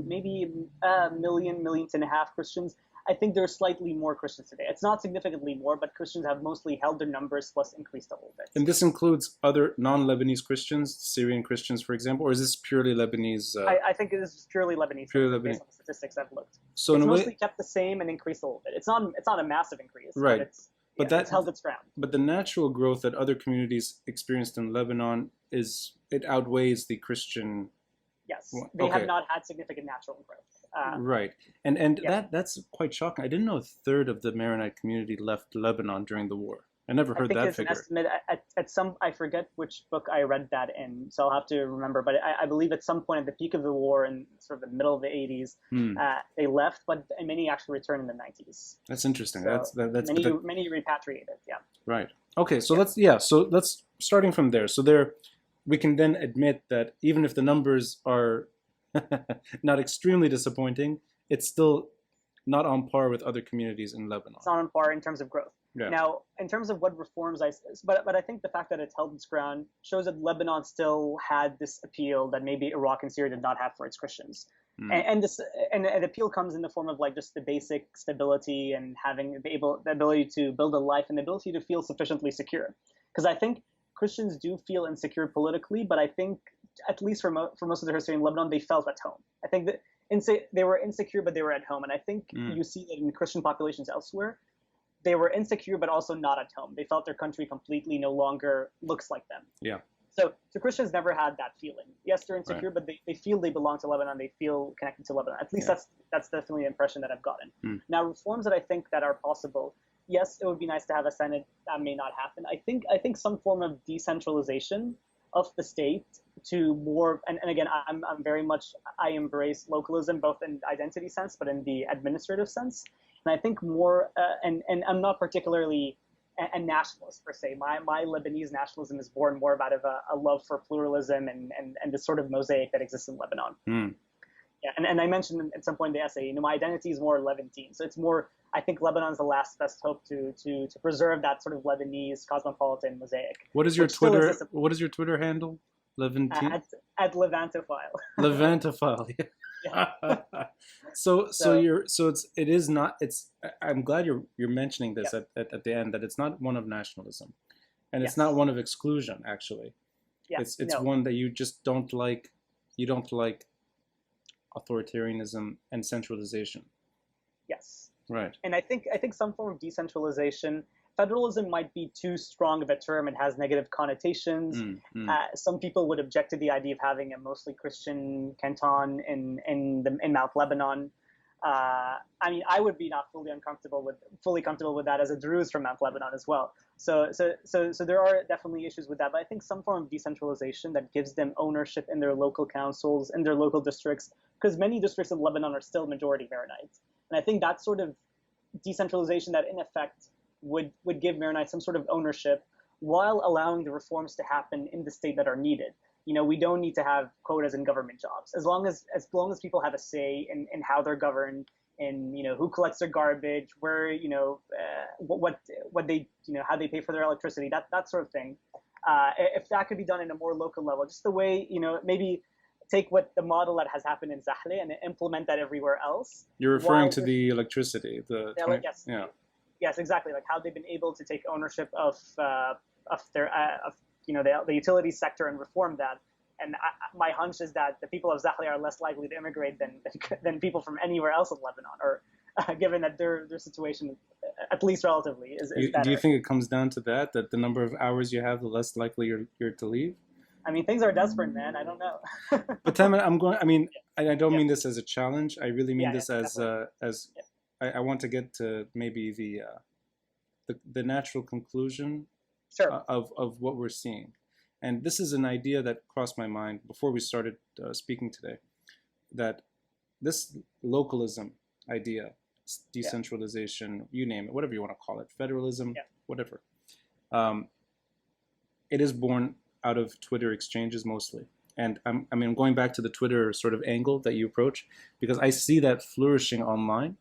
maybe a million and a half Christians. I think there are slightly more Christians today. It's not significantly more, but Christians have mostly held their numbers plus increased a little bit. And this includes other non-Lebanese Christians, Syrian Christians, for example, or is this purely Lebanese? I think it is purely Lebanese. Purely based Lebanese. on the statistics I've looked. So it's in a mostly way, kept the same and increased a little bit. It's not a massive increase, right? But it's held its ground. But the natural growth that other communities experienced in Lebanon it outweighs the Christian. Yes, they okay. have not had significant natural growth. Right, and yeah. that's quite shocking. I didn't know a third of the Maronite community left Lebanon during the war. I never heard that figure. An estimate at some, I forget which book I read that in, so I'll have to remember. But I believe at some point at the peak of the war, in sort of the middle of the 80s, they left, but many actually returned in the 90s. That's interesting. So that's many repatriated. Yeah. Right. Okay. So let's starting from there. So we can then admit that even if the numbers are not extremely disappointing, it's still not on par with other communities in Lebanon. It's not on par in terms of growth. Yeah. Now, in terms of what reforms but I think the fact that it's held its ground shows that Lebanon still had this appeal that maybe Iraq and Syria did not have for its Christians. And the appeal comes in the form of like just the basic stability and having the ability to build a life and the ability to feel sufficiently secure. Because I think Christians do feel insecure politically, but I think at least for most of their history in Lebanon, they felt at home. I think that they were insecure, but they were at home. And I think you see that in Christian populations elsewhere. They were insecure, but also not at home. They felt their country completely no longer looks like them. Yeah. So Christians never had that feeling. Yes, they're insecure, Right. but they feel they belong to Lebanon. They feel connected to Lebanon. At least that's definitely the impression that I've gotten. Now, reforms that I think that are possible. Yes, it would be nice to have a Senate. That may not happen. I think some form of decentralization of the state to more. And again, I'm very much I embrace localism both in the identity sense, but in the administrative sense. And I think more, and I'm not particularly a nationalist per se. My Lebanese nationalism is born more out of a love for pluralism and this sort of mosaic that exists in Lebanon. Yeah, and I mentioned at some point in the essay, my identity is more Levantine. So it's more, I think Lebanon's the last best hope to preserve that sort of Lebanese cosmopolitan mosaic. What is your Twitter handle? Levantine? At Levantophile. Levantophile. Yeah. I'm glad you're mentioning this at the end, that it's not one of nationalism, and it's Yes. not one of exclusion. Actually, Yeah, it's no. one that you just don't like. You don't like authoritarianism and centralization. Yes. Right. And I think some form of decentralization. Federalism might be too strong of a term. It has negative connotations. Some people would object to the idea of having a mostly Christian canton in Mount Lebanon. I mean, I would be not fully comfortable with that as a Druze from Mount Lebanon as well. So there are definitely issues with that, but I think some form of decentralization that gives them ownership in their local councils, in their local districts, because many districts of Lebanon are still majority Maronites, and I think that sort of decentralization that in effect would give Maronites some sort of ownership while allowing the reforms to happen in the state that are needed. We don't need to have quotas in government jobs. As long as people have a say in how they're governed, in who collects their garbage, where what they how they pay for their electricity, that sort of thing. If that could be done in a more local level, just the way maybe take what the model that has happened in Zahle and implement that everywhere else. You're referring to the electricity, the yeah, 20, yes, yeah. Yes, exactly. Like how they've been able to take ownership of their the utility sector and reform that. And my hunch is that the people of Zahle are less likely to immigrate than people from anywhere else in Lebanon, or given that their situation, at least relatively, is better. Do you think it comes down to that the number of hours you have, the less likely you're to leave? I mean, things are desperate, man. I don't know. But Taman, I mean, I don't Yeah. mean this as a challenge. I really mean Yeah, this as I want to get to maybe the natural conclusion Sure. of what we're seeing. And this is an idea that crossed my mind before we started speaking today, that this localism idea, decentralization, you name it, whatever you want to call it, federalism, whatever, it is born out of Twitter exchanges mostly. And I'm going back to the Twitter sort of angle that you approach, because I see that flourishing online,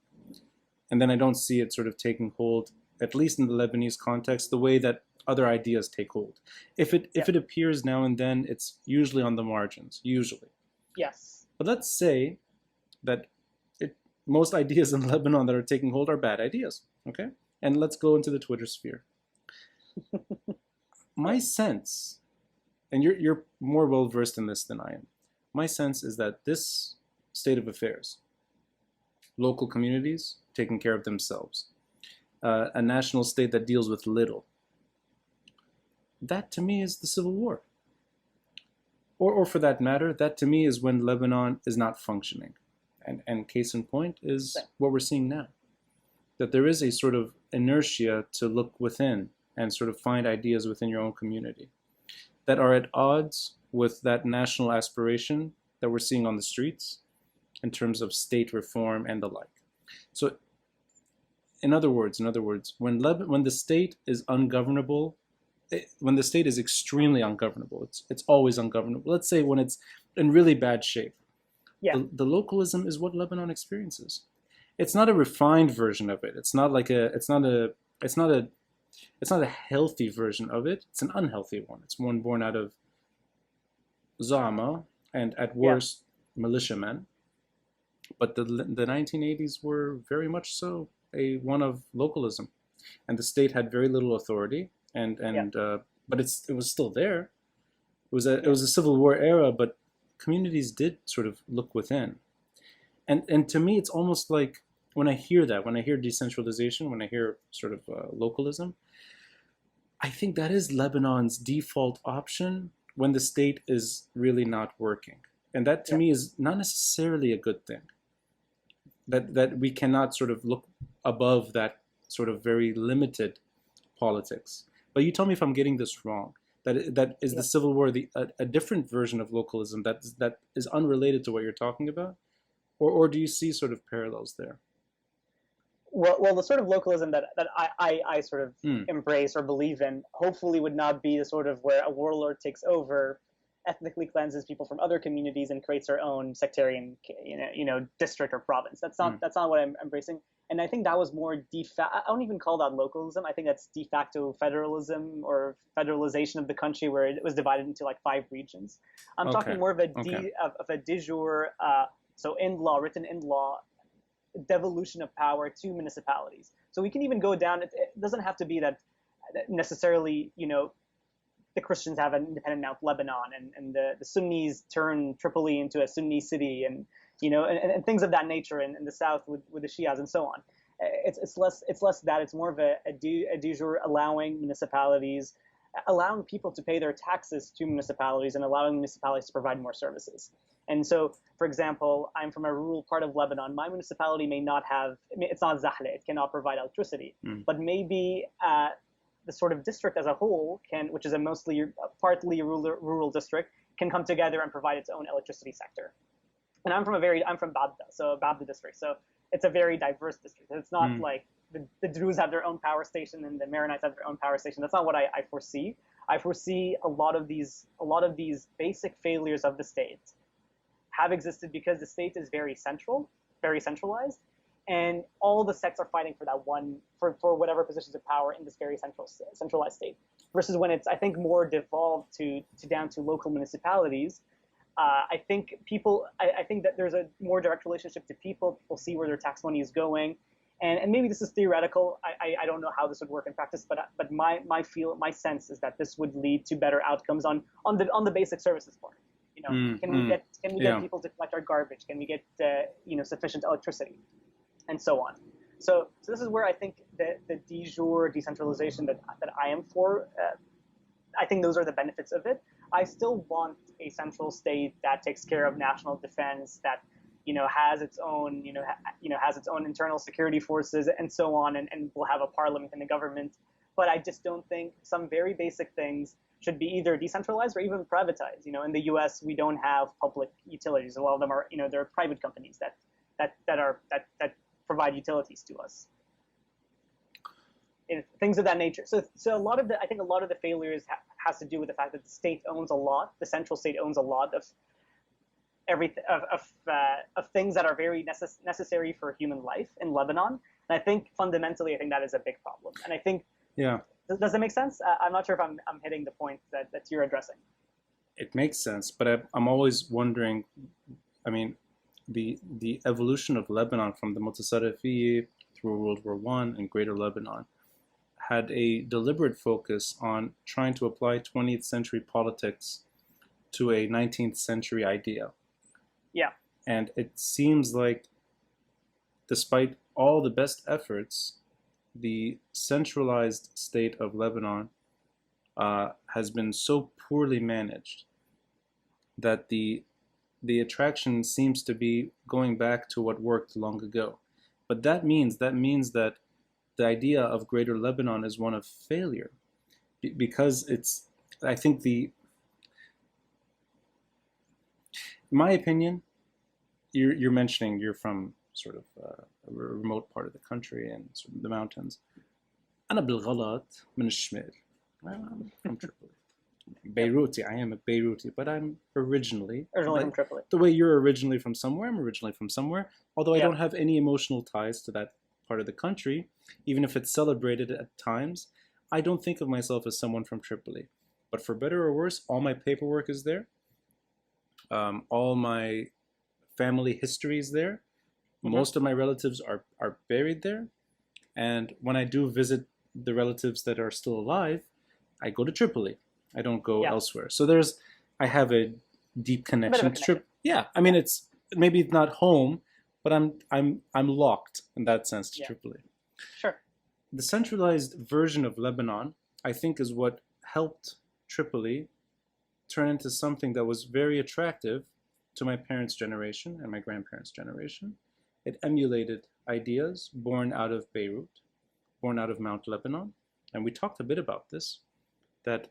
and then I don't see it sort of taking hold, at least in the Lebanese context, the way that other ideas take hold. If it appears now and then, it's usually on the margins, usually. Yes. But let's say that most ideas in Lebanon that are taking hold are bad ideas, okay? And let's go into the Twitter sphere. My sense, and you're more well versed in this than I am, my sense is that this state of affairs, local communities taking care of themselves, a national state that deals with little, that to me is the Civil War. Or for that matter, that to me is when Lebanon is not functioning. And case in point is what we're seeing now. That there is a sort of inertia to look within and sort of find ideas within your own community that are at odds with that national aspiration that we're seeing on the streets in terms of state reform and the like. So in other words, when the state is ungovernable, when the state is extremely ungovernable, it's always ungovernable. Let's say when it's in really bad shape. Yeah. The localism is what Lebanon experiences. It's not a refined version of it. It's not a healthy version of it. It's an unhealthy one. It's one born out of Zama and at worst militiamen. But the 1980s were very much so one of localism, and the state had very little authority. But it was still there. It was a Civil War era, but communities did sort of look within. And to me, it's almost like when I hear decentralization, when I hear sort of localism, I think that is Lebanon's default option when the state is really not working. And that to me is not necessarily a good thing. That we cannot sort of look above that sort of very limited politics. But you tell me if I'm getting this wrong. That is the Civil War a different version of localism that is unrelated to what you're talking about, or do you see sort of parallels there? Well, the sort of localism that I sort of embrace or believe in, hopefully would not be the sort of where a warlord takes over, ethnically cleanses people from other communities, and creates their own sectarian, district or province. That's not what I'm embracing. And I think that was more I don't even call that localism. I think that's de facto federalism or federalization of the country, where it was divided into like 5 regions. I'm talking more of a de jure, so written in law, devolution of power to municipalities. So we can even go down. It doesn't have to be that necessarily, the Christians have an independent Mount Lebanon, and the Sunnis turn Tripoli into a Sunni city, and things of that nature in the south with the Shias and so on. It's less that. It's more of a de jure allowing municipalities allowing people to pay their taxes to municipalities and allowing municipalities to provide more services. And so, for example, I'm from a rural part of Lebanon. My municipality may not have, it's not Zahle, it cannot provide electricity, but maybe the sort of district as a whole can, which is a mostly partly rural district, can come together and provide its own electricity sector. And I'm from Babda, so Babda district. So it's a very diverse district. It's not like the Druze have their own power station and the Maronites have their own power station. That's not what I foresee. I foresee a lot of these basic failures of the state have existed because the state is very centralized, and all the sects are fighting for that one, for whatever positions of power in this very centralized state. Versus when it's, I think, more devolved to down to local municipalities. I think that there's a more direct relationship to people. People see where their tax money is going, and maybe this is theoretical. I don't know how this would work in practice, but my sense is that this would lead to better outcomes on the basic services part. Can we get people to collect our garbage? Can we get sufficient electricity, and so on. So this is where I think the de jure decentralization that I am for. I think those are the benefits of it. I still want a central state that takes care of national defense, that has its own has its own internal security forces and so on, and will have a parliament and a government. But I just don't think some very basic things should be either decentralized or even privatized. In the U.S. we don't have public utilities. A lot of them are they're private companies that provide utilities to us. Things of that nature. So a lot of the failures has to do with the fact that the state owns a lot. The central state owns a lot of everything of things that are very necessary for human life in Lebanon. And I think fundamentally, that is a big problem. And I think, does that make sense? I'm not sure if I'm hitting the point that you're addressing. It makes sense, but I'm always wondering. I mean, the evolution of Lebanon from the Mutasarrifiyya through World War I and Greater Lebanon had a deliberate focus on trying to apply 20th century politics to a 19th century idea. Yeah. And it seems like, despite all the best efforts, the centralized state of Lebanon has been so poorly managed that the attraction seems to be going back to what worked long ago. But that means that the idea of Greater Lebanon is one of failure, because it's, I think in my opinion, you're mentioning you're from sort of a remote part of the country and sort of the mountains. أنا بالغلط من الشمال. I'm from Tripoli. Beiruti. I am a Beiruti, but I'm originally from Tripoli. The way you're originally from somewhere, I'm originally from somewhere. Although I don't have any emotional ties to that part of the country, even if it's celebrated at times, I don't think of myself as someone from Tripoli. But for better or worse, all my paperwork is there. All my family history is there. Most of my relatives are buried there. And when I do visit the relatives that are still alive, I go to Tripoli. I don't go elsewhere. So I have a deep connection to Tripoli. Yeah, I mean, it's not home, but I'm locked in that sense to Tripoli. Sure. The centralized version of Lebanon, I think, is what helped Tripoli turn into something that was very attractive to my parents' generation and my grandparents' generation. It emulated ideas born out of Beirut, born out of Mount Lebanon. And we talked a bit about this, that,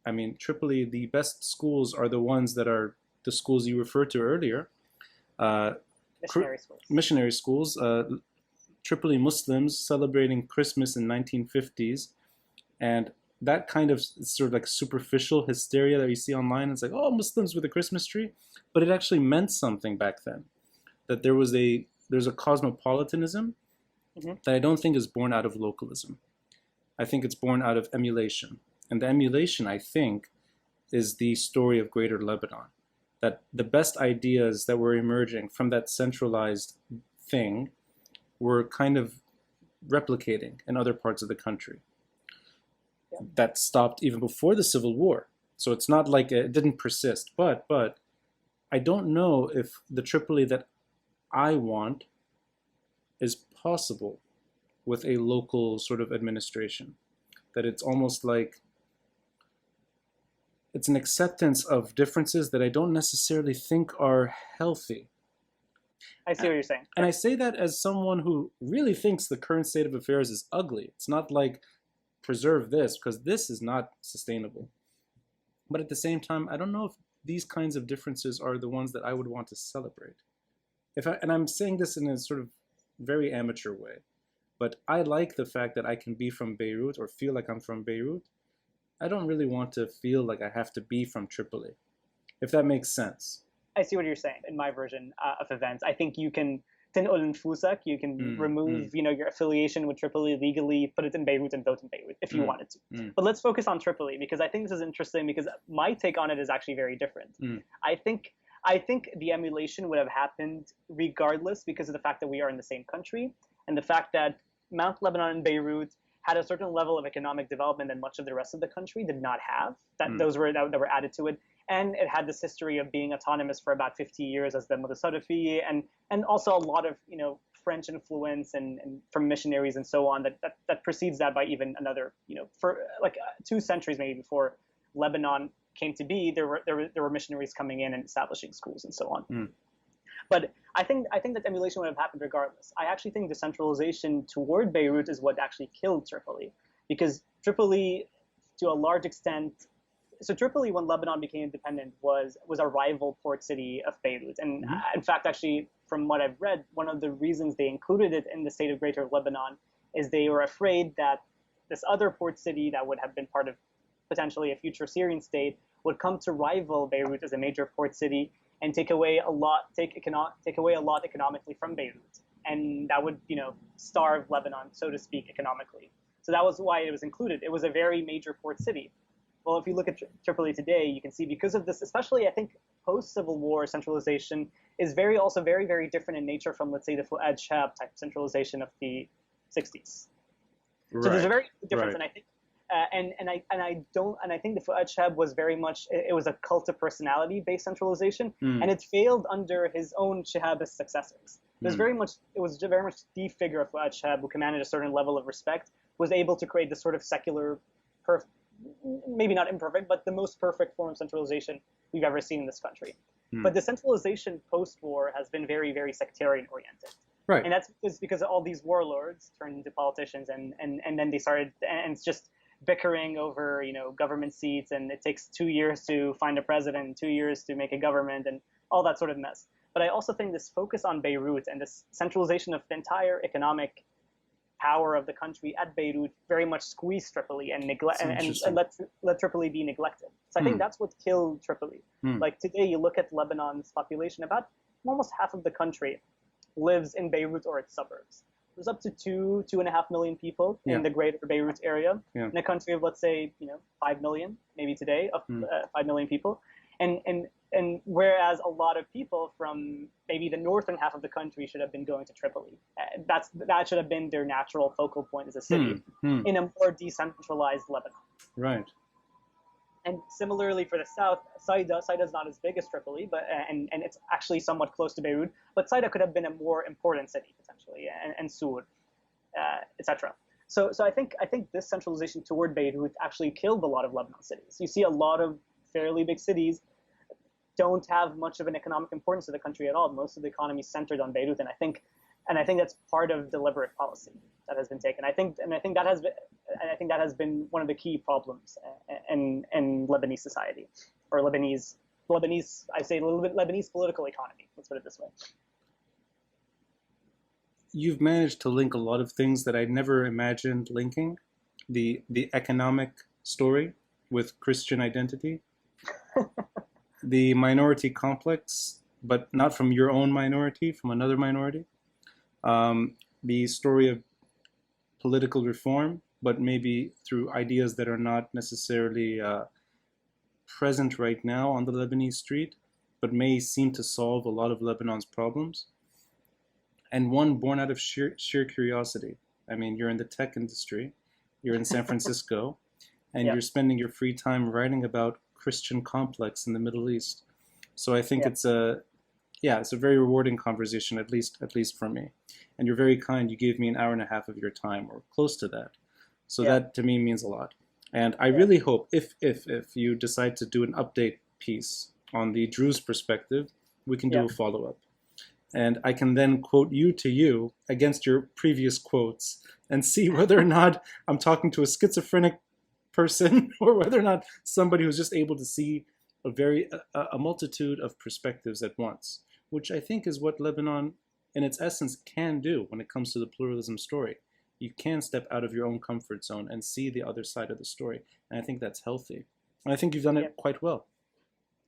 I mean, Tripoli, the best schools are the ones that are the schools you referred to earlier. Missionary schools. Tripoli Muslims celebrating Christmas in 1950s. And that kind of sort of like superficial hysteria that you see online, it's like, oh, Muslims with a Christmas tree. But it actually meant something back then. That there's a cosmopolitanism that I don't think is born out of localism. I think it's born out of emulation. And the emulation, I think, is the story of Greater Lebanon. That the best ideas that were emerging from that centralized thing were kind of replicating in other parts of the country. That stopped even before the Civil War. So it's not like it didn't persist. But I don't know if the Tripoli that I want is possible with a local sort of administration. That it's almost like it's an acceptance of differences that I don't necessarily think are healthy. I see what you're saying. And I say that as someone who really thinks the current state of affairs is ugly. It's not like preserve this, because this is not sustainable. But at the same time, I don't know if these kinds of differences are the ones that I would want to celebrate. And I'm saying this in a sort of very amateur way, but I like the fact that I can be from Beirut or feel like I'm from Beirut. I don't really want to feel like I have to be from Tripoli, if that makes sense. I see what you're saying. In my version of events, I think you can tin'ul nfusak, you can remove, your affiliation with Tripoli legally, put it in Beirut and vote in Beirut if you wanted to. But let's focus on Tripoli, because I think this is interesting, because my take on it is actually very different. I think the emulation would have happened regardless, because of the fact that we are in the same country and the fact that Mount Lebanon and Beirut had a certain level of economic development that much of the rest of the country did not have. Those were that were added to it. And it had this history of being autonomous for about 50 years as the Mutasarrifi, and also a lot of French influence and from missionaries and so on that precedes that by even another for like 2 centuries maybe before Lebanon came to be. There were missionaries coming in and establishing schools and so on. But I think that emulation would have happened regardless. I actually think decentralization toward Beirut is what actually killed Tripoli, because Tripoli, to a large extent. So Tripoli, when Lebanon became independent, was a rival port city of Beirut. And in fact, actually, from what I've read, one of the reasons they included it in the state of Greater Lebanon is they were afraid that this other port city that would have been part of potentially a future Syrian state would come to rival Beirut as a major port city and take away a lot economically from Beirut. And that would, starve Lebanon, so to speak, economically. So that was why it was included. It was a very major port city. Well, if you look at Tripoli today, you can see because of this, especially I think post-Civil War centralization is very, very different in nature from, let's say, the Fuad Shab type centralization of the 60s. So there's a very big difference, and I think, I think the Fuad Shab was very much, it was a cult of personality based centralization, and it failed under his own Shihabist successors. It was very much the figure of Fuad Shab, who commanded a certain level of respect, was able to create this sort of secular, maybe not imperfect, but the most perfect form of centralization we've ever seen in this country. But the centralization post-war has been very, very sectarian oriented. Right. And that's because all these warlords turned into politicians, and then they started, and it's just bickering over, government seats, and it takes 2 years to find a president, 2 years to make a government, and all that sort of mess. But I also think this focus on Beirut and this centralization of the entire economic power of the country at Beirut very much squeezed Tripoli and let Tripoli be neglected. So I think that's what killed Tripoli. Like today, you look at Lebanon's population, about almost half of the country lives in Beirut or its suburbs. There's up to 2.5 million people in the greater Beirut area, in a country of, let's say, 5 million, maybe today, of 5 million people. And whereas a lot of people from maybe the northern half of the country should have been going to Tripoli. That should have been their natural focal point as a city in a more decentralized Lebanon. Right. And similarly for the south, Saida is not as big as Tripoli, but and it's actually somewhat close to Beirut. But Saida could have been a more important city potentially, and Sur, etc. So I think this centralization toward Beirut actually killed a lot of Lebanon cities. You see a lot of fairly big cities don't have much of an economic importance to the country at all. Most of the economy is centered on Beirut, and I think that's part of deliberate policy that has been taken. I think that has been one of the key problems in Lebanese society, or Lebanese. I say a little bit Lebanese political economy. Let's put it this way. You've managed to link a lot of things that I never imagined linking. The economic story with Christian identity. The minority complex, but not from your own minority, from another minority. The story of political reform, but maybe through ideas that are not necessarily present right now on the Lebanese street, but may seem to solve a lot of Lebanon's problems. And one born out of sheer curiosity. I mean, you're in the tech industry, you're in San Francisco, and you're spending your free time writing about Christian complex in the Middle East. So I think it's a very rewarding conversation, at least for me. And you're very kind. You gave me an hour and a half of your time, or close to that. So that to me means a lot. And I really hope if you decide to do an update piece on the Druze perspective, we can do a follow-up. And I can then quote you against your previous quotes and see whether or not I'm talking to a schizophrenic person or whether or not somebody who's just able to see a multitude of perspectives at once, which I think is what Lebanon in its essence can do when it comes to the pluralism story. You can step out of your own comfort zone and see the other side of the story. And I think that's healthy. And I think you've done it quite well.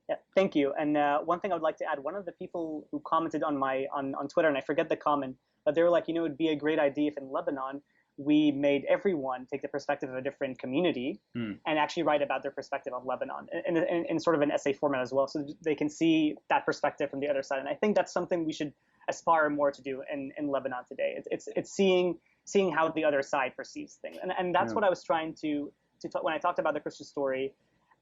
Yeah, thank you. And one thing I would like to add, one of the people who commented on on Twitter, and I forget the comment, but they were like, it'd be a great idea if in Lebanon we made everyone take the perspective of a different community and actually write about their perspective of Lebanon in sort of an essay format as well, so they can see that perspective from the other side. And I think that's something we should aspire more to do in Lebanon today. It's seeing how the other side perceives things, and that's what I was trying to talk when I talked about the Christian story.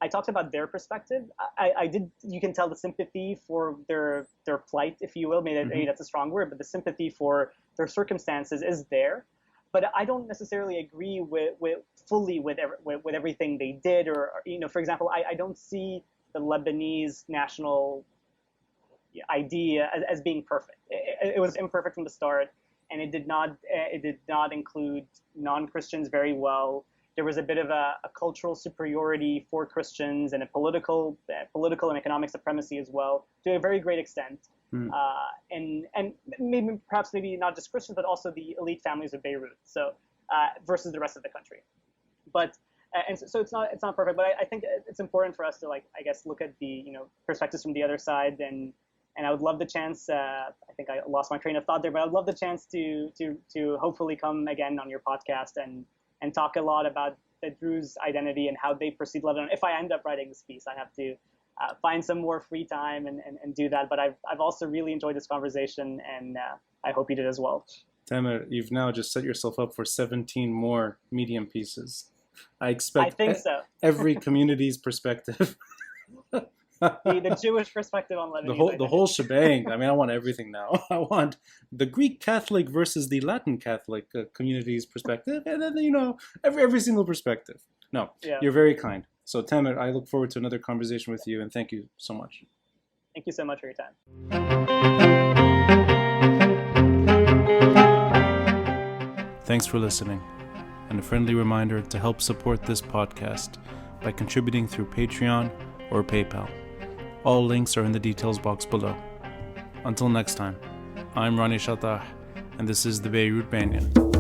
I talked about their perspective. I did. You can tell the sympathy for their plight, if you will. Maybe that's a strong word, but the sympathy for their circumstances is there. But I don't necessarily agree fully with everything they did, or for example, I don't see the Lebanese national idea as being perfect. It was imperfect from the start, and it did not include non-Christians very well. There was a bit of a cultural superiority for Christians and a political and economic supremacy as well, to a very great extent. And maybe not just Christians, but also the elite families of Beirut. So versus the rest of the country. But so it's not perfect. But I think it's important for us to look at the perspectives from the other side. And I would love the chance. I think I lost my train of thought there, but I'd love the chance to hopefully come again on your podcast and talk a lot about the Druze identity and how they perceive Lebanon. If I end up writing this piece, I have to find some more free time and do that. But I've also really enjoyed this conversation, and I hope you did as well. Tamer, you've now just set yourself up for 17 more Medium pieces. I think so. Every community's perspective. the Jewish perspective on Lebanese. The whole shebang. I mean, I want everything now. I want the Greek Catholic versus the Latin Catholic community's perspective, and then every single perspective. No, You're very kind. So Tamer, I look forward to another conversation with you, and thank you so much. Thank you so much for your time. Thanks for listening, and a friendly reminder to help support this podcast by contributing through Patreon or PayPal. All links are in the details box below. Until next time, I'm Ronnie Chatah, and this is the Beirut Banyan.